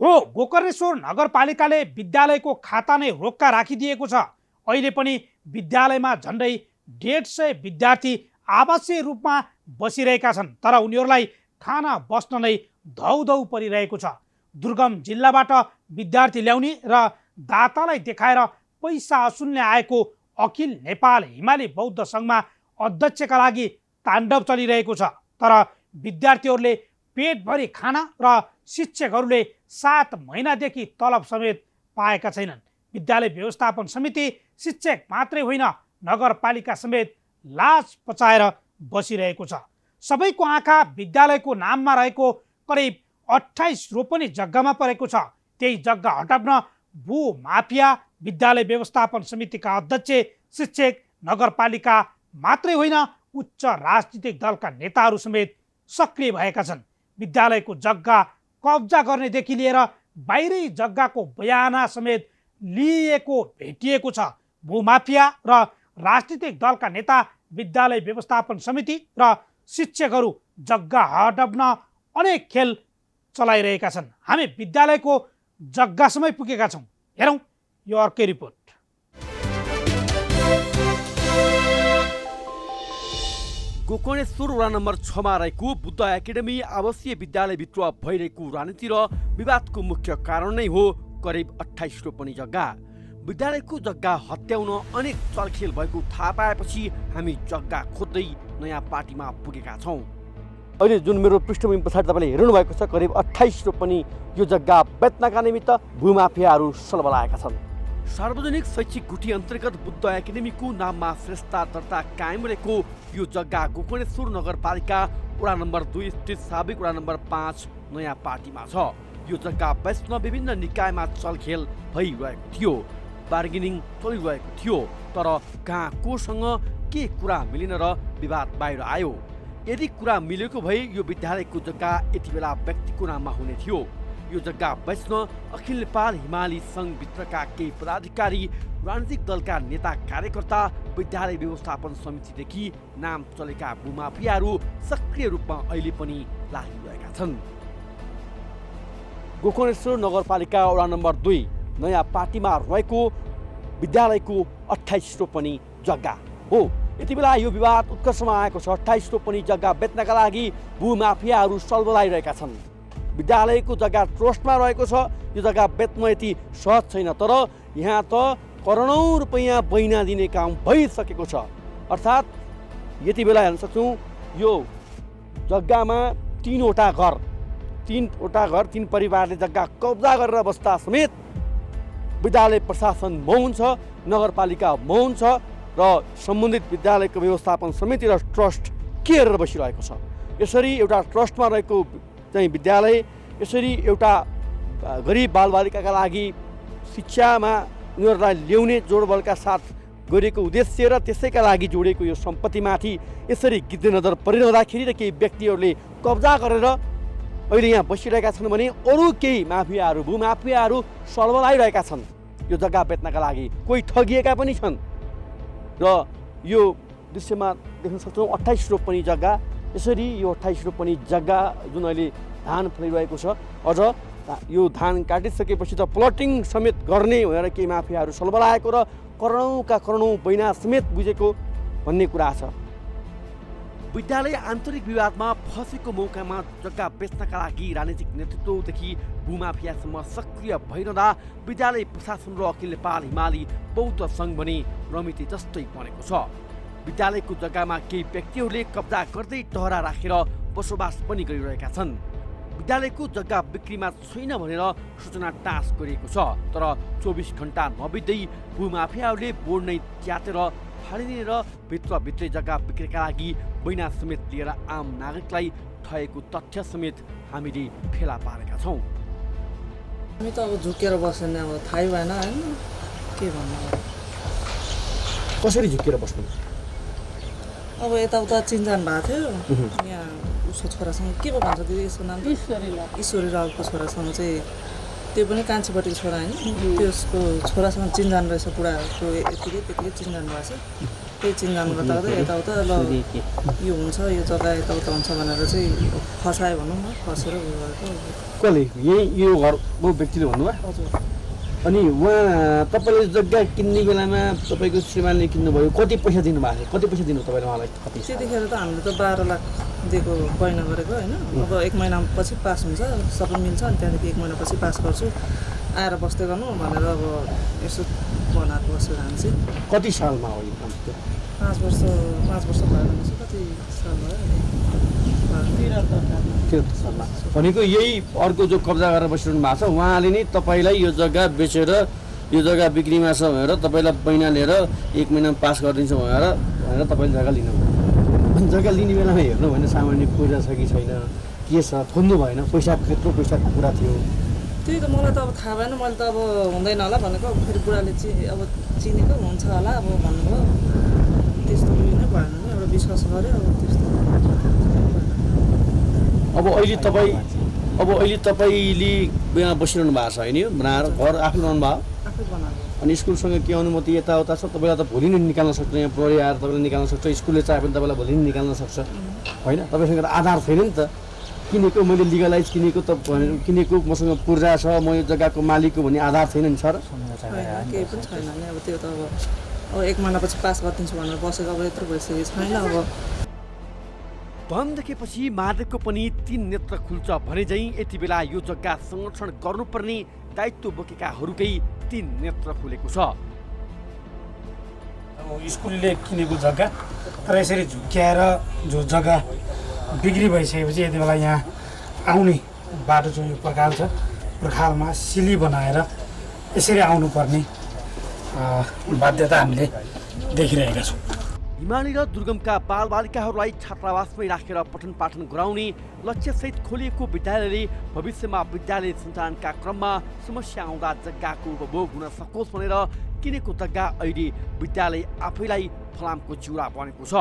हो, गोकर्णेश्वर नगरपालिकाले विद्यालयको खाता नै रोक्का राखिदिएको छ। अहिले पनि विद्यालयमा झन्डै 150 विद्यार्थी आवासीय रूपमा बसिरहेका छन्, तर उनीहरूलाई खाना बस्न नै धौधौ परिरहेको छ। दुर्गम जिल्लाबाट विद्यार्थी ल्याउने र दातालाई देखाएर पैसा असुल्ने आएको अखिल नेपाल हिमाली बौद्ध सङ्घमा अध्यक्षका लागि ताण्डव चलिरहेको छ। तर विद्यार्थीहरूले पेटभरि खाना र शिक्षकहरूले 7 महिनादेखि तलब समेत पाएका छैनन्। विद्यालय व्यवस्थापन समिति शिक्षक मात्रै होइन, नगरपालिका समेत लाज पचाएर बसिरहेको छ। सबैको आँखा विद्यालयको नाममा रहेको करिब 28 रोपनी जग्गामा परेको छ। त्यही जग्गा हटाउन भू माफिया, विद्यालय व्यवस्थापन समितिका अध्यक्ष, शिक्षक, नगरपालिका मात्रै होइन, उच्च राजनीतिक दलका नेताहरू समेत सक्रिय भएका छन्। विद्यालयको जग्गा कब्जा गर्नेदेखि लिएर बाहिरी जग्गाको बयाना समेत लिएको भेटिएको छ। भूमाफिया र राजनीतिक दलका नेता, विद्यालय व्यवस्थापन समिति र शिक्षकहरू जग्गा हटाउन अनेक खेल चलाइरहेका छन्। हामी विद्यालयको जग्गासम्मै पुगेका छौँ। हेरौँ यो अर्कै रिपोर्ट। गोकर्णेश्वर वडा नम्बर 6 मा रहेको बुद्ध एकाडेमी आवासीय विद्यालयभित्र भइरहेको राजनीति र विवादको मुख्य कारण नै हो करिब 28 रोपनी जग्गा। विद्यालयको जग्गा हत्याउन अनेक चलखेल भएको थाहा पाएपछि हामी जग्गा खोज्दै नयाँ पार्टीमा पुगेका छौँ। अहिले जुन मेरो पृष्ठभूमि पछाडि तपाईँले हेर्नु भएको छ, करिब 28 रोपनी यो जग्गा बेच्नका निमित्त भूमाफियाहरू सलबलाएका छन्। सार्वजनिक शैक्षिक गुठी अन्तर्गत बुद्ध एकाडेमीको नाममा श्रेष्ठता दर्ता कायम रहेको यो जग्गा गोकर्णेश्वर नगरपालिका वडा नम्बर 2 स्थित साबिक वडा नम्बर 5 नयाँ पार्टीमा छ। यो जग्गा बेच्न विभिन्न निकायमा चलखेल भइरहेको थियो, बार्गेनिङ चलिरहेको थियो, तर कहाँ कोसँग के कुरा मिलेन र विवाद बाहिर आयो। यदि कुरा मिलेको भए यो विद्यालयको जग्गा यति बेला व्यक्तिको नाममा हुने थियो। यो जग्गा बेच्न अखिल नेपाल हिमाली सङ्घभित्रका केही पदाधिकारी, राजनीतिक दलका नेता कार्यकर्ता, विद्यालय व्यवस्थापन समितिदेखि नाम चलेका भूमाफियाहरू सक्रिय रूपमा अहिले पनि लागिरहेका छन्। गोकर्णेश्वर नगरपालिका वडा नम्बर 2 नयाँ पार्टीमा रहेको विद्यालयको 28 रोपनी जग्गा हो। यति बेला यो विवाद उत्कर्षमा आएको छ। 28 रोपनी जग्गा बेच्नका लागि भूमाफियाहरू सलबलाइरहेका छन्। विद्यालयको जग्गा ट्रस्टमा रहेको छ। यो जग्गा बेच्न यति सहज छैन, तर यहाँ त करोडौँ रुपैयाँ बैना दिने काम भइसकेको छ। अर्थात् यति बेला हेर्न सक्छौँ यो जग्गामा 3 परिवारले जग्गा कब्जा गरेर बस्दा समेत विद्यालय प्रशासन मौन छ, नगरपालिका मौन छ र सम्बन्धित विद्यालयको व्यवस्थापन समिति र ट्रस्ट के गरेर बसिरहेको छ। यसरी एउटा ट्रस्टमा रहेको चाहिँ विद्यालय, यसरी एउटा गरिब बालबालिकाका लागि शिक्षामा उनीहरूलाई ल्याउने जोडबलका साथ गरिएको उद्देश्य र त्यसैका लागि जोडिएको यो सम्पत्तिमाथि यसरी गिद्धे नजर परिरहँदाखेरि र केही व्यक्तिहरूले कब्जा गरेर अहिले यहाँ बसिरहेका छन् भने अरू केही माफियाहरू, भूमाफियाहरू सलबलाइरहेका छन् यो जग्गा बेच्नका लागि। कोही ठगिएका पनि छन् र यो दृश्यमा देख्न सक्छौँ 28 रोपनी जग्गा। यसरी यो 28 रोपनी जग्गा जुन अहिले धान फलिरहेको छ, अझ यो धान काटिसकेपछि त प्लटिङ समेत गर्ने भनेर केही माफियाहरू सलबलाएको र करोडौँका करोडौँ बैना समेत बुझेको भन्ने कुरा छ। विद्यालय आन्तरिक विवादमा फँसेको मौकामा जग्गा बेच्नका लागि राजनीतिक नेतृत्वदेखि भूमाफियासम्म सक्रिय भइरहँदा विद्यालय प्रशासन र अखिल नेपाल हिमाली बौद्ध सङ्घ भने रमिती जस्तै बनेको छ। विद्यालयको जग्गामा केही व्यक्तिहरूले कब्जा गर्दै टहरा राखेर बसोबास पनि गरिरहेका छन्। विद्यालयको जग्गा बिक्रीमा छैन भनेर सूचना टाँस गरिएको छ, तर 24 घण्टा नबित्दै भूमाफियाहरूले बोर्ड नै च्यातेर फालिदिने र भित्रभित्रै जग्गा बिक्रीका लागि बैना समेत लिएर आम नागरिकलाई ठगेको तथ्य समेत हामीले फेला पारेका छौँ। हामी त अब झुकेर बस्ने अब थाहै भएन होइन के भन्नु कसरी झुकेर बस्नु? अब यताउता चिनजान भएको थियो यहाँ उसको छोरासँग के पो भन्छ दिदी यसको नाम ईश्वरी रावलको छोरासँग चाहिँ त्यो पनि कान्छीपट्टिको छोरा होइन त्यसको छोरासँग चिनजान रहेछ बुढाहरूको त्यतिकै चिनजान भएको छ त्यही चिनजान गर्दा गर्दा यताउता ल यो हुन्छ यो जग्गा यताउता हुन्छ भनेर चाहिँ फसायो भनौँ न फसेर उयो गरेको कसले यही यो घरको व्यक्तिले भन्नुभयो? हजुर अनि उहाँ तपाईँले जग्गा किन्ने बेलामा तपाईँको श्रीमानले किन्नुभयो कति पैसा दिनुभएको थियो? कति पैसा दिनु तपाईँले उहाँलाई? त्यतिखेर त हामीले त 12 लाख दिएको बैना गरेको होइन अब 1 महिनापछि पास हुन्छ सबै मिल्छ अनि त्यहाँदेखि 1 महिनापछि पास गर्छु आएर बस्दै गर्नु भनेर अब यसो बनाएको बसेर हामी चाहिँ कति सालमा हो यो? 5 वर्ष भयो भनेपछि कति साल भयो 73 सालमा भनेको यही अर्को जो कब्जा गरेर बसिरहनु भएको छ उहाँले नै तपाईँलाई यो जग्गा बेचेर यो जग्गा बिक्रीमा छ भनेर तपाईँलाई पैना लिएर 1 महिनामा पास गरिदिन्छ भनेर तपाईँले जग्गा लिनुभयो। जग्गा लिने बेलामा हेर्नु भने सामान्य पूजा छ कि छैन के छ खोज्नु भएन पैसा त्यत्रो पैसाको कुरा थियो त्यही त मलाई त अब थाहा भएन मैले त अब हुँदैन होला भनेको फेरि बुढाले अब चिनेको हुन्छ होला अब भन्नुभयो त्यस्तो उयो नै भएन नि एउटा विश्वास गऱ्यो अब त्यस्तो अब अहिले तपाईँले यहाँ बसिरहनु भएको छ होइन यो बनाएर घर आफै बनाउनु भयो आफै बनाएको अनि स्कुलसँग के अनुमति यताउता छ तपाईँलाई त भोलि नै निकाल्न सक्छ यहाँ प्रहरी आएर तपाईँले निकाल्न सक्छ स्कुलले चाहे पनि तपाईँलाई भोलि नै निकाल्न सक्छ होइन तपाईँसँग त आधार छैन नि त किनेको मैले लिगलाइज किनेको त किनेको मसँग पूर्जा छ म यो जग्गाको मालिक हो भन्ने आधार छैन नि सर केही पनि छैन नि अब त्यो त अब 1 महिनापछि पास गरिदिन्छु भनेर बसेको अब यत्रो भइसकेको छैन अब वन देखेपछि मादकको पनि 3 नेत्र खुल्छ भने झैँ यति बेला यो जग्गा संरक्षण गर्नुपर्ने दायित्व बोकेकाहरूकै 3 नेत्र खुलेको छ। स्कुलले किनेको जग्गा तर यसरी झुक्क्याएर जो जग्गा बिक्री भइसकेपछि यति बेला यहाँ आउने बाटो जो यो पर्खाल छ पर्खालमा सिली बनाएर यसरी आउनुपर्ने बाध्यता हामीले देखिरहेका छौँ। हिमाली र दुर्गमका बालबालिकाहरूलाई छात्रावासमै राखेर पठन पाठन गराउने लक्ष्यसहित खोलिएको विद्यालयले भविष्यमा विद्यालय सञ्चालनका क्रममा समस्या आउँदा जग्गाको उपभोग हुन सकोस् भनेर किनेको जग्गा अहिले विद्यालय आफैलाई फलामको चिउरा बनेको छ।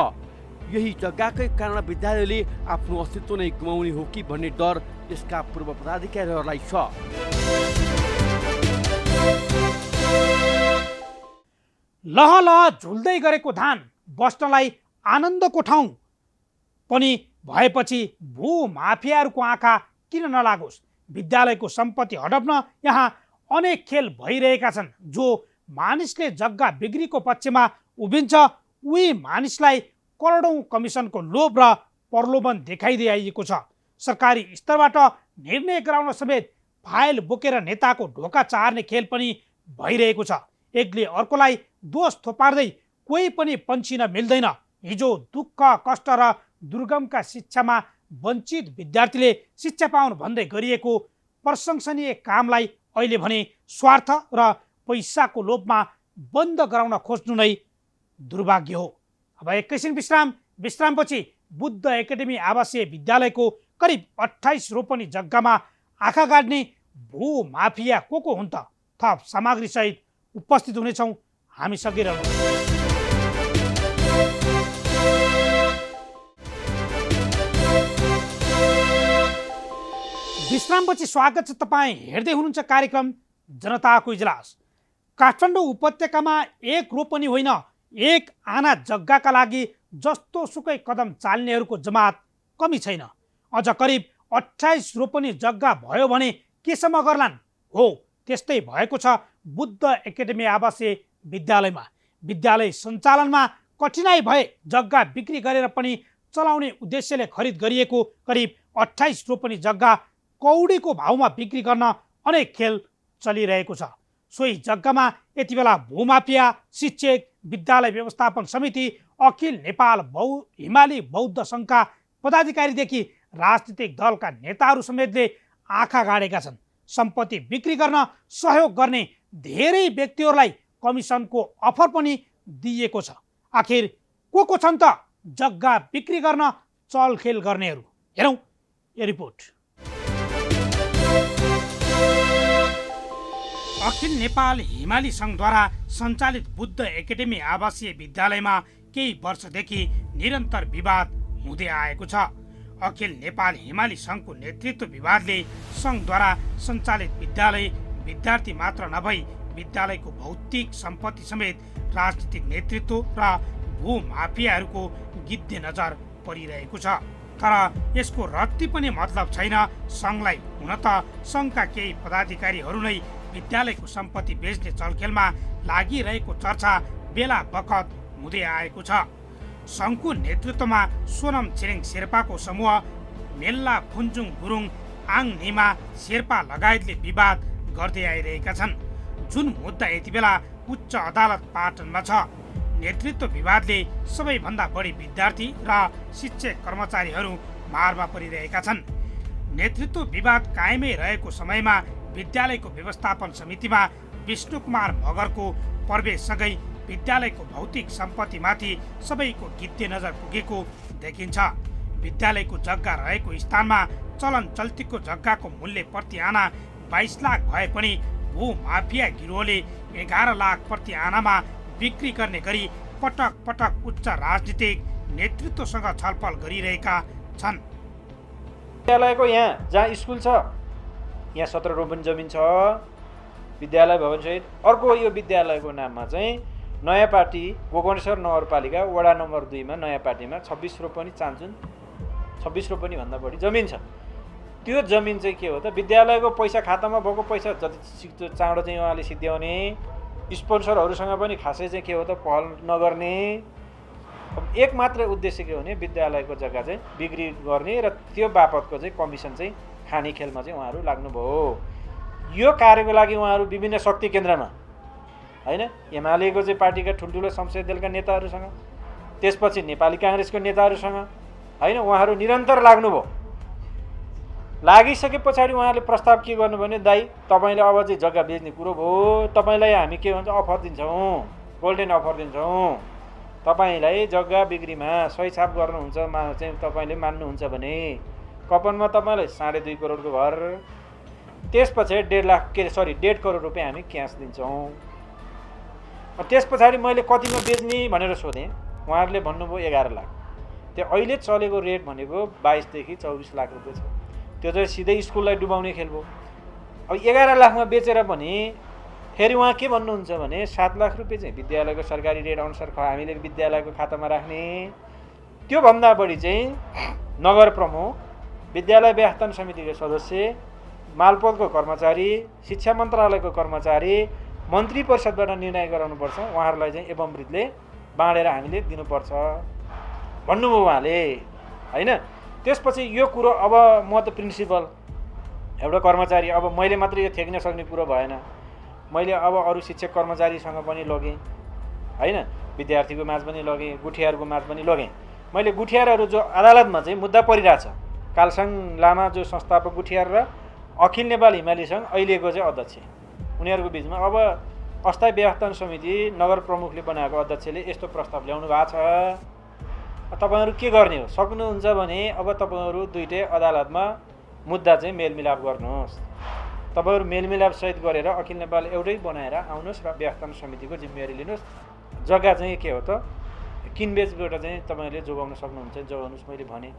यही जग्गाकै कारण विद्यालयले आफ्नो अस्तित्व नै गुमाउने हो कि भन्ने डर यसका पूर्व पदाधिकारीहरूलाई छ। लहलह झुल्दै गरेको धान बस्नलाई आनन्दको ठाउँ पनि भएपछि भू माफियाहरूको आँखा किन नलागोस्? विद्यालयको सम्पत्ति हडप्न यहाँ अनेक खेल भइरहेका छन्। जो मानिसले जग्गा बिक्रीको पक्षमा उभिन्छ उही मानिसलाई करोडौँ कमिसनको लोभ र प्रलोभन देखाइदिइएको छ। सरकारी स्तरबाट निर्णय गराउन समेत फाइल बोकेर नेताको ढोका चार्ने खेल पनि भइरहेको छ। एकले अर्कोलाई दोष थोपार्दै कोही पनि पन्छिन मिल्दैन। हिजो दुःख कष्ट र दुर्गमका शिक्षामा वञ्चित विद्यार्थीले शिक्षा पाउनु भन्दै गरिएको प्रशंसनीय कामलाई अहिले भने स्वार्थ र पैसाको लोभमा बन्द गराउन खोज्नु नै दुर्भाग्य हो। अब एकैछिन विश्रामपछि बुद्ध एकाडेमी आवासीय विद्यालयको करिब 28 रोपनी जग्गामा आँखा गाड्ने भू माफिया को हुन् त? थप सामग्री सहित उपस्थित हुनेछौँ हामी सकिरहनु। विश्रामपछि स्वागत छ। तपाईँ हेर्दै हुनुहुन्छ कार्यक्रम जनताको इजलास। काठमाडौँ उपत्यकामा एक रोपनी होइन एक आना जग्गाका लागि जस्तो सुकै कदम चाल्नेहरूको जमात कमी छैन। अझ करिब 28 रोपनी जग्गा भयो भने केसम्म गर्लान्? हो त्यस्तै भएको छ बुद्ध एकाडेमी आवासीय विद्यालयमा। विद्यालय सञ्चालनमा कठिनाई भए जग्गा बिक्री गरेर पनि चलाउने उद्देश्यले खरिद गरिएको करिब 28 रोपनी जग्गा कौडीको भाउमा बिक्री गर्न अनेक खेल चलिरहेको छ। सोही जग्गामा यति बेला भूमाफिया, शिक्षक, विद्यालय व्यवस्थापन समिति, अखिल नेपाल हिमाली बौद्ध सङ्घका पदाधिकारीदेखि राजनीतिक दलका नेताहरू समेतले आँखा गाडेका छन्। सम्पत्ति बिक्री गर्न सहयोग गर्ने धेरै व्यक्तिहरूलाई कमिसनको अफर पनि दिइएको छ। आखिर को छन् त जग्गा बिक्री गर्न चलखेल गर्नेहरू? हेरौँ यो रिपोर्ट। अखिल नेपाल हिमाली सङ्घद्वारा सञ्चालित बुद्ध एकाडेमी आवासीय विद्यालयमा केही वर्षदेखि निरन्तर विवाद हुँदै आएको छ। अखिल नेपाल हिमाली सङ्घको नेतृत्व विवादले सङ्घद्वारा सञ्चालित विद्यालय विद्यार्थी मात्र नभई विद्यालयको भौतिक सम्पत्ति समेत राजनीतिक नेतृत्व र भूमाफियाहरूको गिद्धे नजर परिरहेको छ। तर यसको रत्ती पनि मतलब छैन। सङ्घलाई हुन त सङ्घका केही पदाधिकारीहरू नै विद्यालयको सम्पत्ति बेच्ने चलखेलमा लागिरहेको चर्चा बेला बखत हुँदै आएको छ। सङ्घको नेतृत्वमा सोनम छिरिङ शेर्पाको समूह, मेल्ला फुन्जुङ गुरुङ, आङ निमा शेर्पा लगायतले विवाद गर्दै आइरहेका छन्, जुन मुद्दा यति बेला उच्च अदालत पाटनमा छ। नेतृत्व विवादले सबैभन्दा बढी विद्यार्थी र शिक्षक कर्मचारीहरू मारमा परिरहेका छन्। नेतृत्व विवाद कायमै रहेको समयमा विद्यालयको व्यवस्थापन समितिमा विष्णु कुमार मगरको प्रवेशसँगै विद्यालयको भौतिक सम्पत्तिमाथि सबैको गिद्धे नजर पुगेको देखिन्छ। विद्यालयको जग्गा रहेको स्थानमा चलन चल्तीको जग्गाको मूल्य प्रति आना 22 लाख भए पनि भूमाफिया गिरोहले 11 लाख प्रति आनामा बिक्री गर्ने गरी पटक पटक उच्च राजनीतिक नेतृत्वसँग छलफल गरिरहेका छन्। विद्यालयको यहाँ जहाँ स्कुल छ यहाँ 17 रोपनी जमिन छ विद्यालय भवनसहित। अर्को यो विद्यालयको नाममा चाहिँ नयाँ पार्टी गोकर्णेश्वर नगरपालिका वडा नम्बर 2 मा नयाँ पार्टीमा 26 रोपनी चान्चुन 26 रोपनी भन्दा बढी जमिन छ। त्यो जमिन चाहिँ के हो त विद्यालयको पैसा खातामा भएको पैसा जति चाँडो चाहिँ उहाँले सिद्ध्याउने, स्पोन्सरहरूसँग पनि खासै चाहिँ के हो त पहल नगर्ने। अब एक मात्र उद्देश्य के हो भने विद्यालयको जग्गा चाहिँ बिक्री गर्ने र त्यो बापतको चाहिँ कमिसन चाहिँ खाने खेलमा चाहिँ उहाँहरू लाग्नुभयो। यो कार्यको लागि उहाँहरू विभिन्न शक्ति केन्द्रमा हैन एमालेको चाहिँ पार्टीका ठुल्ठुलो संसदीय दलका नेताहरूसँग, त्यसपछि नेपाली काङ्ग्रेसको नेताहरूसँग हैन उहाँहरू निरन्तर लाग्नुभयो। लागिसके पछाडि उहाँहरूले प्रस्ताव के गर्नु भने दाइ तपाईँले अब चाहिँ जग्गा बेच्ने कुरो भयो, तपाईँलाई हामी के भन्छ अफर दिन्छौँ, गोल्डेन अफर दिन्छौँ। तपाईँलाई जग्गा बिक्रीमा सही छाप गर्नुहुन्छ चाहिँ तपाईँले मान्नुहुन्छ भने कपनमा तपाईँलाई 2.5 करोडको घर, त्यसपछि 1.5 करोड रुपियाँ हामी क्यास दिन्छौँ। त्यस पछाडि मैले कतिमा बेच्ने भनेर सोधेँ, उहाँहरूले भन्नुभयो 11 लाख। त्यो अहिले चलेको रेट भनेको 22 देखि 24 लाख रुपियाँ छ। त्यो चाहिँ सिधै स्कुललाई डुबाउने खेल भयो। अब 11 लाखमा बेचेर पनि फेरि उहाँ के भन्नुहुन्छ भने 7 लाख रुपियाँ चाहिँ विद्यालयको सरकारी रेट अनुसार हामीले विद्यालयको खातामा राख्ने। त्योभन्दा बढी चाहिँ नगर प्रमुख, विद्यालय व्यवस्थापन समितिको सदस्य, मालपोतको कर्मचारी, शिक्षा मन्त्रालयको कर्मचारी, मन्त्री परिषदबाट निर्णय गराउनुपर्छ, उहाँहरूलाई चाहिँ एवंमृतले बाँडेर हामीले दिनुपर्छ भन्नुभयो उहाँले हैन। त्यसपछि यो कुरो अब म त प्रिन्सिपल एउटा कर्मचारी, अब मैले मात्र यो थ्याक्न सक्ने कुरो भएन। मैले अब अरू शिक्षक कर्मचारीसँग पनि लगेँ हैन, विद्यार्थीको माझ पनि लगेँ, गुठियारको माझ पनि लगेँ। मैले गुठियारहरू जो अदालतमा चाहिँ मुद्दा परिरहेछ, कालसाङ लामा जो संस्थापक गुठियार र अखिल नेपाल हिमाली सङ्घ अहिलेको चाहिँ अध्यक्ष, उनीहरूको बिचमा अब अस्थायी व्यवस्थापन समिति नगर प्रमुखले बनाएको अध्यक्षले यस्तो प्रस्ताव ल्याउनु भएको छ। तपाईँहरू के गर्ने हो, सक्नुहुन्छ भने अब तपाईँहरू दुईटै अदालतमा मुद्दा चाहिँ मेलमिलाप गर्नुहोस्। तपाईँहरू मेलमिलाप सहित गरेर अखिल नेपाल एउटै बनाएर आउनुहोस् र व्यवस्थापन समितिको जिम्मेवारी लिनुहोस्। जग्गा चाहिँ के हो त किनबेचबाट चाहिँ तपाईँहरूले जोगाउन सक्नुहुन्छ जोगाउनुहोस् मैले भने।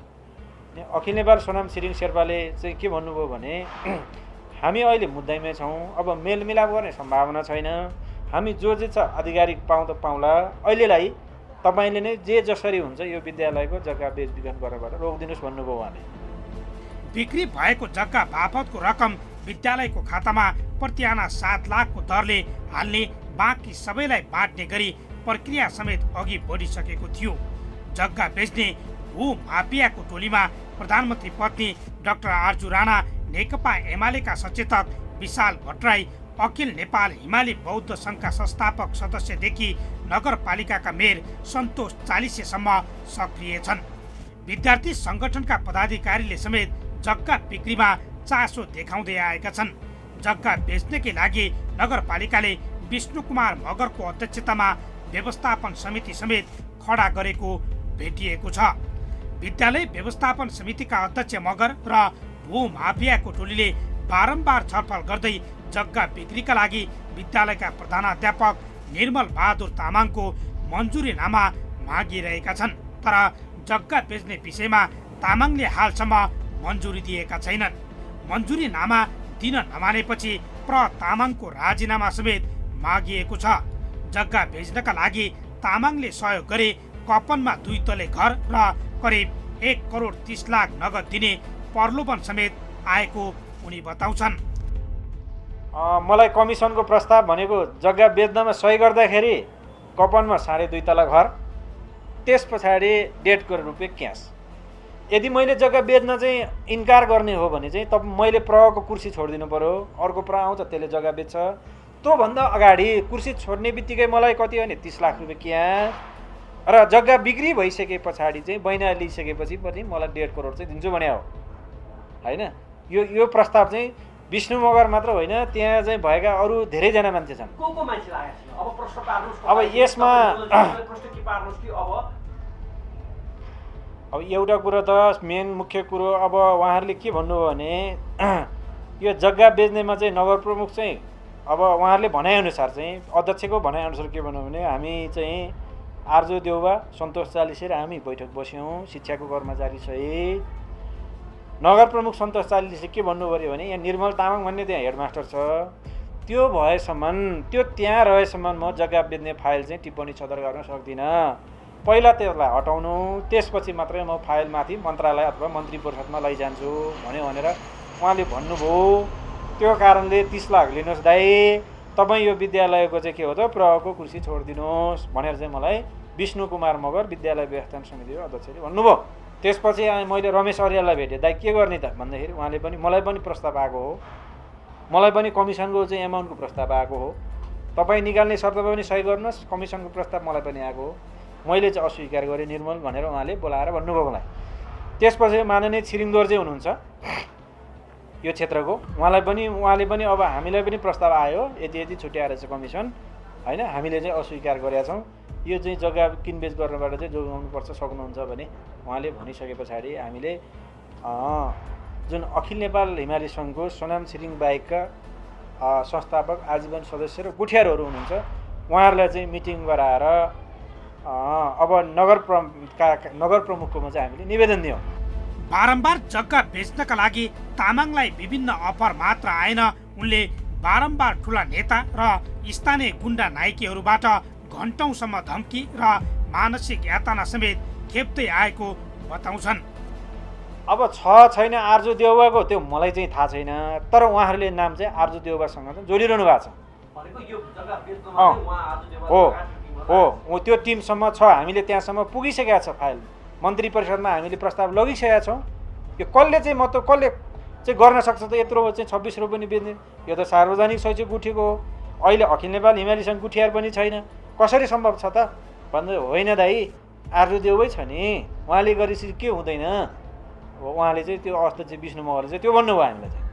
अखिल नेपाल सोनाम छिरिङ शेर्पाले चाहिँ के भन्नुभयो भने हामी अहिले मुद्दाइमै छौँ, अब मेलमिलाप गर्ने सम्भावना छैन, हामी जो जे छ आधिकारिक पाउँ त पाउँला, अहिलेलाई तपाईँले नै जे जसरी हुन्छ यो विद्यालयको जग्गा बेचबिखन गरेर रोकिदिनुहोस् भन्नुभयो उहाँले। बिक्री भएको जग्गा बापतको रकम विद्यालयको खातामा प्रतिआना 7 लाखको दरले हाल्ने, बाँकी सबैलाई बाँड्ने गरी प्रक्रिया समेत अघि बढिसकेको थियो। जग्गा बेच्ने भूमाफियाको टोलीमा प्रधानमन्त्री पत्नी डाक्टर आर्जु राणा, नेकपा एमालेका सचेतक विशाल भट्टराई, अखिल नेपाल हिमाली बौद्ध सङ्घका संस्थापक सदस्यदेखि नगरपालिकाका मेयर सन्तोष चालिसेसम्म सक्रिय छन्। विद्यार्थी सङ्गठनका पदाधिकारीले समेत जग्गा बिक्रीमा चासो देखाउँदै आएका छन्। जग्गा बेच्नकै लागि नगरपालिकाले विष्णु कुमार मगरको अध्यक्षतामा व्यवस्थापन समिति समेत खडा गरेको भेटिएको छ। विद्यालय व्यवस्थापन समितिका अध्यक्ष मगर र भूमाफियाको टोलीले बारम्बार छलफल गर्दै जग्गा बिक्रीका लागि विद्यालयका प्रधानाध्यापक निर्मल बहादुर तामाङको मन्जुरीनामा मागिरहेका छन्। तर जग्गा बेच्ने विषयमा तामाङले हालसम्म मन्जुरी दिएका छैनन्। मन्जुरीनामा दिन नमानेपछि तामाङको राजीनामा समेत मागिएको छ। जग्गा बेच्नका लागि तामाङले सहयोग गरे कपनमा 2 तले घर र करिब 1,30,00,000 नगद दिने प्रलोभन समेत आएको उनी बताउँछन्। मलाई कमिसनको प्रस्ताव भनेको जग्गा बेच्नमा सही गर्दाखेरि कपनमा 2.5 तला घर, त्यस पछाडि 1.5 करोड रुपियाँ क्यास। यदि मैले जग्गा बेच्न चाहिँ इन्कार गर्ने हो भने चाहिँ मैले प्रको कुर्सी छोडिदिनु पर्यो। अर्को प्र आउँछ त्यसले जग्गा बेच्छ। त्योभन्दा अगाडि कुर्सी छोड्ने बित्तिकै मलाई कति हो भने 30 लाख रुपियाँ क्यास र जग्गा बिक्री भइसके पछाडि चाहिँ बैना लिइसकेपछि पनि मलाई 1.5 करोड चाहिँ दिन्छु भने हो होइन। यो प्रस्ताव चाहिँ विष्णु मगर मात्र होइन, त्यहाँ चाहिँ भएका अरू धेरैजना मान्छे छन्। अब यसमा अब एउटा कुरो त मेन मुख्य कुरो अब उहाँहरूले के भन्नुभयो भने यो जग्गा बेच्नेमा चाहिँ नगर प्रमुख चाहिँ अब उहाँहरूले भनाइअनुसार चाहिँ अध्यक्षको भनाइअनुसार के भन्नु भने हामी चाहिँ आर्जु देउवा, सन्तोष चालिसे र हामी बैठक बस्यौँ शिक्षाको कर्मचारी सहित। नगर प्रमुख सन्तोष चालिसे के भन्नु पर्यो भने यहाँ निर्मल तामाङ भन्ने त्यहाँ हेडमास्टर छ, त्यो भएसम्म त्यो त्यहाँ रहेसम्म म जग्गा बेच्ने फाइल चाहिँ टिप्पणी सदर गर्न सक्दिनँ। पहिला त्यसलाई हटाउनु, त्यसपछि मात्रै म फाइल माथि मन्त्रालय अथवा मन्त्री परिषदमा लैजान्छु भनेर उहाँले भन्नुभयो। त्यो कारणले 30 लाख लिनुहोस् दाइ, तपाईँ यो विद्यालयको चाहिँ के हो त प्रको कुर्सी छोडिदिनुहोस् भनेर चाहिँ मलाई विष्णु कुमार मगर विद्यालय व्यवस्थापन समितिको अध्यक्षले भन्नुभयो। त्यसपछि मैले रमेश अर्याललाई भेटेँ। दाइ के गर्ने त भन्दाखेरि उहाँले पनि मलाई पनि प्रस्ताव आएको हो, मलाई पनि कमिसनको चाहिँ एमाउन्टको प्रस्ताव आएको हो, तपाईँ निकाल्ने शर्तमा पनि सही गर्नुहोस्, कमिसनको प्रस्ताव मलाई पनि आएको हो, मैले चाहिँ अस्वीकार गरेँ निर्मल भनेर उहाँले बोलाएर भन्नुभयो मलाई। त्यसपछि माननीय छिरिङ दोर्जे हुनुहुन्छ यो क्षेत्रको, उहाँले पनि अब हामीलाई पनि प्रस्ताव आयो यति छुट्याएर चाहिँ कमिसन होइन, हामीले चाहिँ अस्वीकार गरेका छौँ, यो चाहिँ जग्गा किनबेच गर्नबाट चाहिँ जोगाउनुपर्छ सक्नुहुन्छ भने उहाँले भनिसके पछाडि हामीले जुन अखिल नेपाल हिमाली सङ्घको सोनाम छिरिङ बाहेकका संस्थापक आजीवन सदस्य र गुठियारहरू हुनुहुन्छ उहाँहरूलाई चाहिँ मिटिङ गराएर अब नगर प्रमुखकोमा चाहिँ हामीले निवेदन दियौँ। बारम्बार जग्गा बेच्नका लागि तामाङलाई विभिन्न अफर मात्र आएन, उनले बारम्बार ठुला नेता र स्थानीय गुन्डा नायकीहरूबाट घन्टौँसम्म धम्की र मानसिक यातना समेत खेप्दै आएको बताउँछन्। अब छैन आर्जु देउवाको त्यो मलाई चाहिँ थाहा छैन, तर उहाँहरूले नाम चाहिँ आर्जु देउवासँग चाहिँ जोडिरहनु भएको छ। हो त्यो टिमसम्म छ, हामीले त्यहाँसम्म पुगिसकेका छ। फाइल मन्त्री परिषदमा हामीले प्रस्ताव लगिसकेका छौँ। यो कसले चाहिँ गर्न सक्छ त यत्रो चाहिँ 26 रुपियाँ पनि बेच्ने? यो त सार्वजनिक शैक्षिक गुठीको हो। अहिले अखिल नेपाल हिमाली सङ्घ गुठियार पनि छैन, कसरी सम्भव छ त भन्दै होइन दाइ, आर्जु देउवै छ नि, उहाँले गरेपछि के हुँदैन? उहाँले चाहिँ त्यो अवस्था चाहिँ विष्णु मगरले चाहिँ त्यो भन्नुभयो हामीलाई चाहिँ।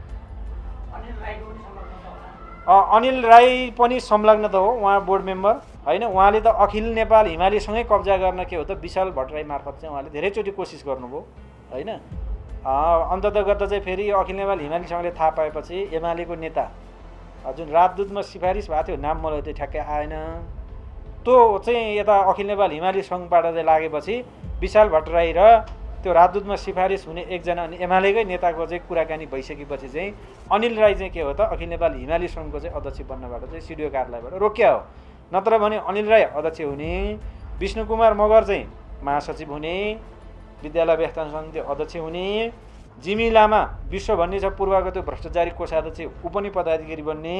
अनिल राई पनि संलग्न त हो, उहाँ बोर्ड मेम्बर होइन। उहाँले त अखिल नेपाल हिमालीसँगै कब्जा गर्न के हो त विशाल भट्टराई मार्फत चाहिँ उहाँले धेरैचोटि कोसिस गर्नुभयो होइन। अन्ततगत चाहिँ फेरि अखिल नेपाल हिमाली सङ्घले थाहा पाएपछि एमालेको नेता जुन राजदूतमा सिफारिस भएको थियो, नाम मलाई चाहिँ ठ्याक्कै आएन, त्यो चाहिँ यता अखिल नेपाल हिमाली सङ्घबाट चाहिँ लागेपछि विशाल भट्टराई र त्यो राजदूतमा सिफारिस हुने एकजना अनि एमालेकै नेताको चाहिँ कुराकानी भइसकेपछि चाहिँ अनिल राई चाहिँ के हो त अखिल नेपाल हिमाली सङ्घको चाहिँ अध्यक्ष बन्नबाट चाहिँ सिडिओ कार्यालयबाट रोकिया हो। नत्र भने अनिल राई अध्यक्ष हुने, विष्णु कुमार मगर चाहिँ महासचिव हुने, विद्यालय व्यवस्थापन समिति अध्यक्ष हुने, जिमी लामा विश्व भन्ने छ पूर्वको त्यो भ्रष्टाचारी कोषाध्यक्ष ऊ पनि पदाधिकारी बन्ने,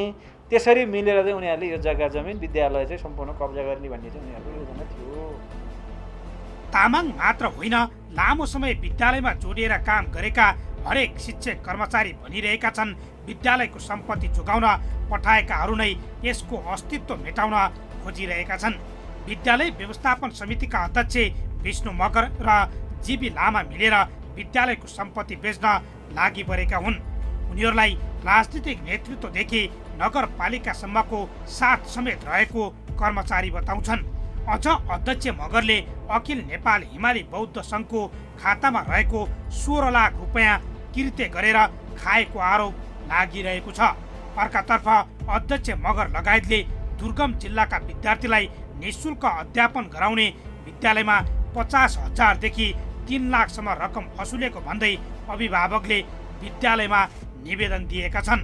त्यसरी मिलेर चाहिँ उनीहरूले यो जग्गा जमिन विद्यालय चाहिँ सम्पूर्ण कब्जा गर्ने भन्ने चाहिँ उनीहरूको योजना थियो। तामाङ मात्र होइन, लामो समय विद्यालयमा जोडिएर काम गरेका हरेक शिक्षक कर्मचारी भनिरहेका छन् विद्यालयको सम्पत्ति जोगाउन पठाएकाहरू नै यसको अस्तित्व मेटाउन खोजिरहेका छन्। विद्यालय व्यवस्थापन समितिका अध्यक्ष विष्णु मगर र जीबी लामा मिलेर विद्यालयको सम्पत्ति बेच्न लागि परेका हुन्। उनीहरूलाई राजनीतिक नेतृत्वदेखि नगरपालिकासम्मको साथ समेत रहेको कर्मचारी बताउँछन्। अझ अध्यक्ष मगरले अखिल नेपाल हिमाली बौद्ध सङ्घको खातामा रहेको 16 लाख रुपियाँ किर्ते गरेर खाएको आरोप लागिरहेको छ। अर्कातर्फ अध्यक्ष मगर लगायतले दुर्गम जिल्लाका विद्यार्थीलाई निःशुल्क अध्यापन गराउने विद्यालयमा 50,000 देखि 3 लाखसम्म रकम असुलेको भन्दै अभिभावकले विद्यालयमा निवेदन दिएका छन्।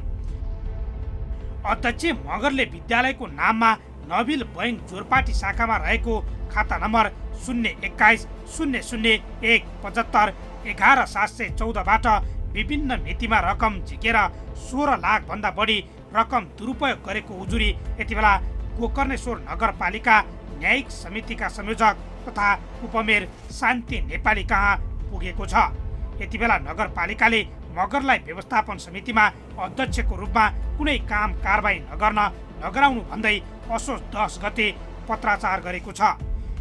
अध्यक्ष मगरले विद्यालयको नाममा नबिल बैंक जोरपाटी शाखामा रहेको खाता नम्बर 021-001-75-11,714बाट विभिन्न मितिमा रकम झिकेर 16 लाख भन्दा बढी रकम दुरुपयोग गरेको उजुरी यति बेला गोकर्णेश्वर नगरपालिका न्यायिक समितिका संयोजक तथा उपमेयर शान्ति नेपाली कहाँ पुगेको छ। यति बेला नगरपालिकाले मगरलाई व्यवस्थापन समितिमा अध्यक्षको रूपमा कुनै काम कारबाही नगराउनु भन्दै असोज 10 गते पत्राचार गरेको छ।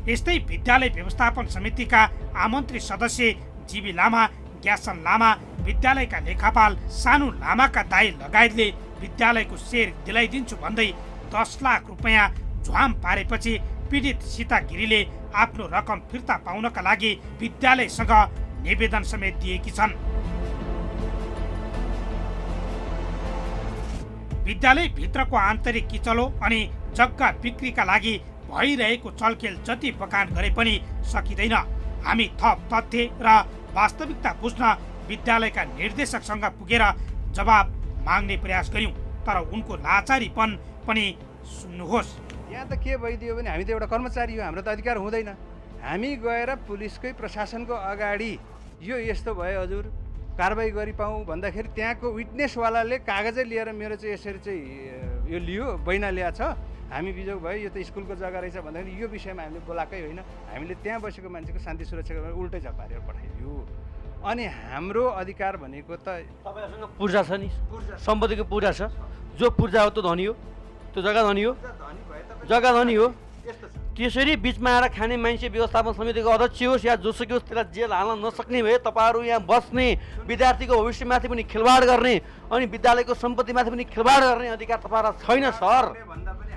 यस्तै विद्यालय व्यवस्थापन समितिका आमन्त्रित सदस्य जीवी लामा, ग्यासन लामा, विद्यालयका लेखापाल सानु लामाका दाइ लगायतले विद्यालयको सेयर दिलाइदिन्छु भन्दै 10 लाख रुपैयाँ झ्वाम पारेपछि पीडित सीता गिरीले आफ्नो रकम फिर्ता पाउनका लागि विद्यालयसँग निवेदन समेत दिएकी छन्। विद्यालय भित्रको आन्तरिक किचलो अनि जग्गा बिक्रीका लागि भइरहेको चलखेल जति बखान गरे पनि सकिँदैन। हामी थप तथ्य र वास्तविकता बुझ्न विद्यालयका निर्देशकसँग पुगेर जवाब माग्ने प्रयास गर्यौं, तर उनको लाचारीपन पनि सुन्नुहोस्। यहाँ त के भइदियो भने हामी त एउटा कर्मचारी हो, हाम्रो त अधिकार हुँदैन। हामी गएर पुलिसकै प्रशासनको अगाडि यो यस्तो भयो हजुर कारबाही गरिपाउँ भन्दाखेरि त्यहाँको विटनेसवालाले कागजै लिएर मेरो चाहिँ यसरी चाहिँ यो लियो, बैना ल्याएको छ, हामी बिजोग भयो, यो त स्कुलको जग्गा रहेछ भन्दाखेरि यो विषयमा हामीले बोलाएकै होइन। हामीले त्यहाँ बसेको मान्छेको शान्ति सुरक्षा उल्टै झपारेर पठाइदियो। अनि हाम्रो अधिकार भनेको त तपाईँहरूसँग पूर्जा छ नि, सम्पत्तिको पूर्जा छ, जो पूर्जा हो त्यो धनी हो, त्यो जग्गा धनी हो, जग्गा धनी हो। त्यसरी बिचमा आएर खाने मान्छे व्यवस्थापन समितिको अध्यक्ष होस् या जोसुकै होस् त्यसलाई जेल हाल्न नसक्ने भए तपाईँहरू यहाँ बस्ने, विद्यार्थीको भविष्यमाथि पनि खेलवाड गर्ने अनि विद्यालयको सम्पत्तिमाथि पनि खेलवाड गर्ने अधिकार तपाईँहरूलाई छैन सर।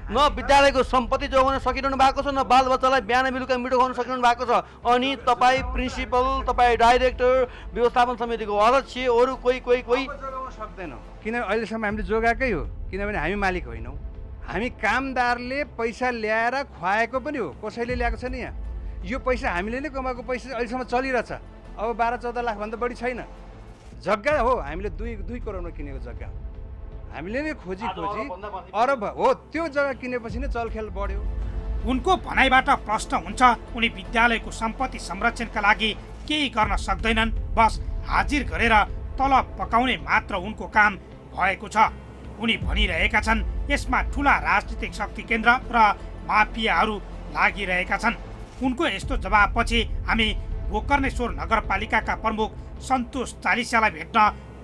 न विद्यालयको सम्पत्ति जोगाउन सकिरहनु भएको छ, न बालबच्चालाई बिहान बेलुका मिठो खुवाउन सकिरहनु भएको छ। अनि तपाईँ प्रिन्सिपल, तपाईँ डाइरेक्टर, व्यवस्थापन समितिको अध्यक्ष, अरू कोही जोगाउन सक्दैनौँ, किनभने अहिलेसम्म हामीले जोगाएकै हो, किनभने हामी मालिक होइनौँ। हामी कामदारले पैसा ल्याएर खुवाएको पनि हो, कसैले ल्याएको छैन। यहाँ यो पैसा हामीले नै कमाएको पैसा अहिलेसम्म चलिरहेछ। अब 12-14 लाखभन्दा बढी छैन। जग्गा हो हामीले 2 करोडमा किनेको जग्गा हो, हामीले नै खोजी अरब हो, त्यो जग्गा किनेपछि नै चलखेल बढ्यो। उनको भनाइबाट प्रश्न हुन्छ उनी विद्यालयको सम्पत्ति संरक्षणका लागि केही गर्न सक्दैनन्, बस हाजिर गरेर तलब पकाउने मात्र उनको काम भएको छ। उनी भनिरहेका छन् यसमा ठुला राजनीतिक शक्ति केन्द्र र माफियाहरू लागिरहेका छन्। उनको यस्तो जवाबपछि हामी गोकर्णेश्वर नगरपालिकाका प्रमुख सन्तोष चालिसालाई भेट्न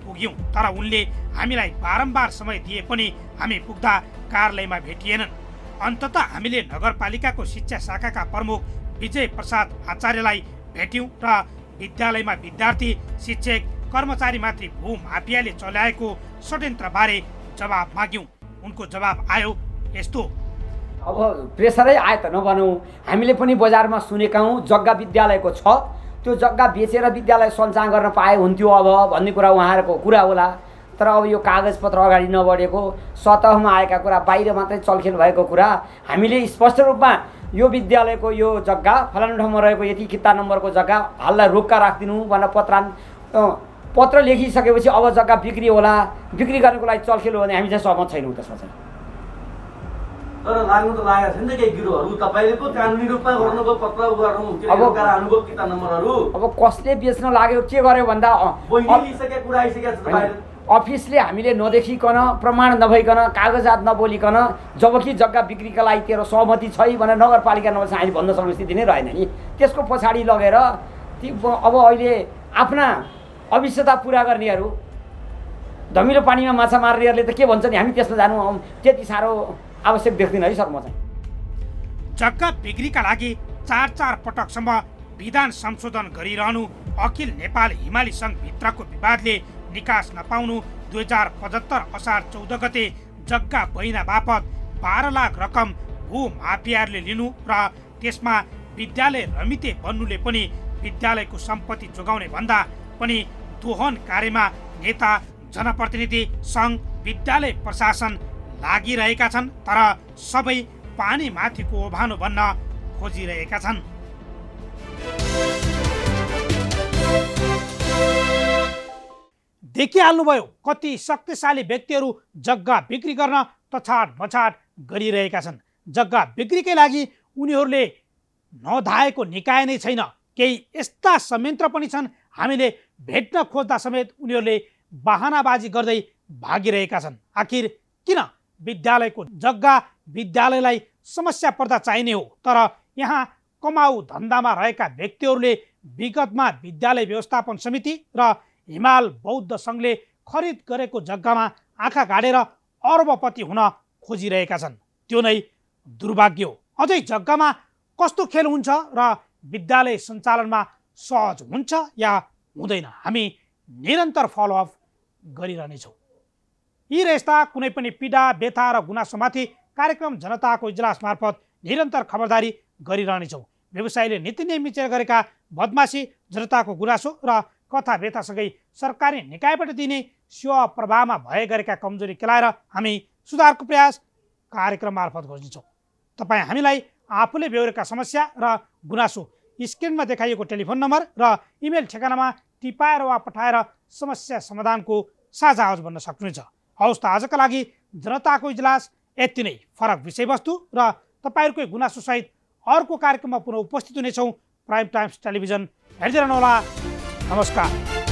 पुग्यौं, तर उनले हामीलाई बारम्बार समय दिए पनि हामी पुग्दा कार्यालयमा भेटिएनन्। अन्ततः हामीले नगरपालिकाको शिक्षा शाखाका प्रमुख विजय प्रसाद आचार्यलाई भेट्यौं र विद्यालयमा विद्यार्थी, शिक्षक, कर्मचारीमाथि भू माफियाले चलाएको षड्यन्त्रबारे जवाब माग्यौं। उनको जवाब आयो यस्तो। अब प्रेसरै आए त नभनौँ, हामीले पनि बजारमा सुनेका हौँ जग्गा विद्यालयको छ, त्यो जग्गा बेचेर विद्यालय सञ्चालन गर्न पाए हुन्थ्यो अब भन्ने कुरा उहाँहरूको कुरा होला। तर अब यो कागजपत्र अगाडि नबढेको, सतहमा आएका कुरा, बाहिर मात्रै चलखेल भएको कुरा हामीले स्पष्ट रूपमा यो विद्यालयको यो जग्गा फलानु ठाउँमा रहेको यति किता नम्बरको जग्गा हाललाई रोक्का राखिदिनु भनेर पत्र लेखिसकेपछि अब जग्गा बिक्री होला, बिक्री गर्नको लागि चलखेल हो भने हामी चाहिँ सहमत छैनौँ त्यसमा चाहिँ। तर लाग्नु त लागेको छैन केही गिरोहरू, तपाईँले पो कानुनी रूपमा गर्नुभयो, पत्र गर्नु हाल्नुभयो किता नम्बरहरू। अब कसले बेच्न लाग्यो के गर्यो भन्दा लिइसकेको कुरा आइसकेको छ। अफिसले हामीले नदेखिकन, प्रमाण नभइकन, कागजात नबोलिकन जबकि जग्गा बिक्रीका लागि तेरो सहमति छ भनेर नगरपालिका नभएपछि हामीले भन्न सक्ने स्थिति नै रहेन नि। त्यसको पछाडि लगेर ती अब अहिले आफ्ना अभिष्टता पुरा गर्नेहरू, धमिलो पानीमा माछा मार्नेहरूले त के भन्छ नि, हामी त्यसमा जानु त्यति साह्रो आवश्यक देख्दिनँ है सर। म चाहिँ जग्गा बिक्रीका लागि 4 पटकसम्म विधान संशोधन गरिरहनु, अखिल नेपाल हिमाली सङ्घ भित्रको विवादले निकास नपाउनु, 2075 असार 14 गते जग्गा बहिना बापत 12 लाख रकम भू माफियाहरूले लिनु र त्यसमा विद्यालय रमिते बन्नुले पनि विद्यालयको सम्पत्ति जोगाउने भन्दा पनि दोहन कार्यमा नेता, जनप्रतिनिधि, सङ्घ विद्यालय प्रशासन लागिरहेका छन्, तर सबै पानी माथिको ओभानो बन्न खोजिरहेका छन्। देखिहाल्नुभयो कति शक्तिशाली व्यक्तिहरू जग्गा बिक्री गर्न तछाड मछाड गरिरहेका छन्। जग्गा बिक्रीकै लागि उनीहरूले नधाएको निकाय नै छैन। केही यस्ता संयन्त्र पनि छन् हामीले भेट्न खोज्दा समेत उनीहरूले बहानाबाजी गर्दै भागिरहेका छन्। आखिर किन विद्यालयको जग्गा विद्यालयलाई समस्या पर्दा चाहिने हो, तर यहाँ कमाउ धन्दामा रहेका व्यक्तिहरूले विगतमा विद्यालय व्यवस्थापन समिति र हिमाल बौद्ध सङ्घले खरिद गरेको जग्गामा आँखा गाडेर अर्बपति हुन खोजिरहेका छन्। त्यो नै दुर्भाग्य हो। अझै जग्गामा कस्तो खेल हुन्छ र विद्यालय सञ्चालनमा सहज हुन्छ या हुँदैन, हामी निरन्तर फलोअप गरिरहनेछौँ। यी र यस्ता कुनै पनि पीडा व्यथा र गुनासोमाथि कार्यक्रम जनताको इजलास मार्फत निरन्तर खबरदारी गरिरहनेछौँ। व्यवसायीले नीति मिचेर गरेका बदमासी, जनताको गुनासो र कथा व्यथासँगै सरकारी निकायबाट दिने सेवा प्रवाहमा भए गरेका कमजोरी केलाएर हामी सुधारको प्रयास कार्यक्रम मार्फत गर्नेछौँ। तपाईँ हामीलाई आफूले बेहोरेका समस्या र गुनासो स्क्रिनमा देखाइएको टेलिफोन नम्बर र इमेल ठेगानामा टिपाएर वा पठाएर समस्या समाधानको साझा आवाज बन्न सक्नुहुन्छ। हवस् त, आजका लागि जनताको इजलास यति नै। फरक विषयवस्तु र तपाईँहरूकै गुनासोसहित अर्को कार्यक्रममा पुनः उपस्थित हुनेछौँ। प्राइम टाइम्स टेलिभिजन हेर्दै रहनुहोला। नमस्कार।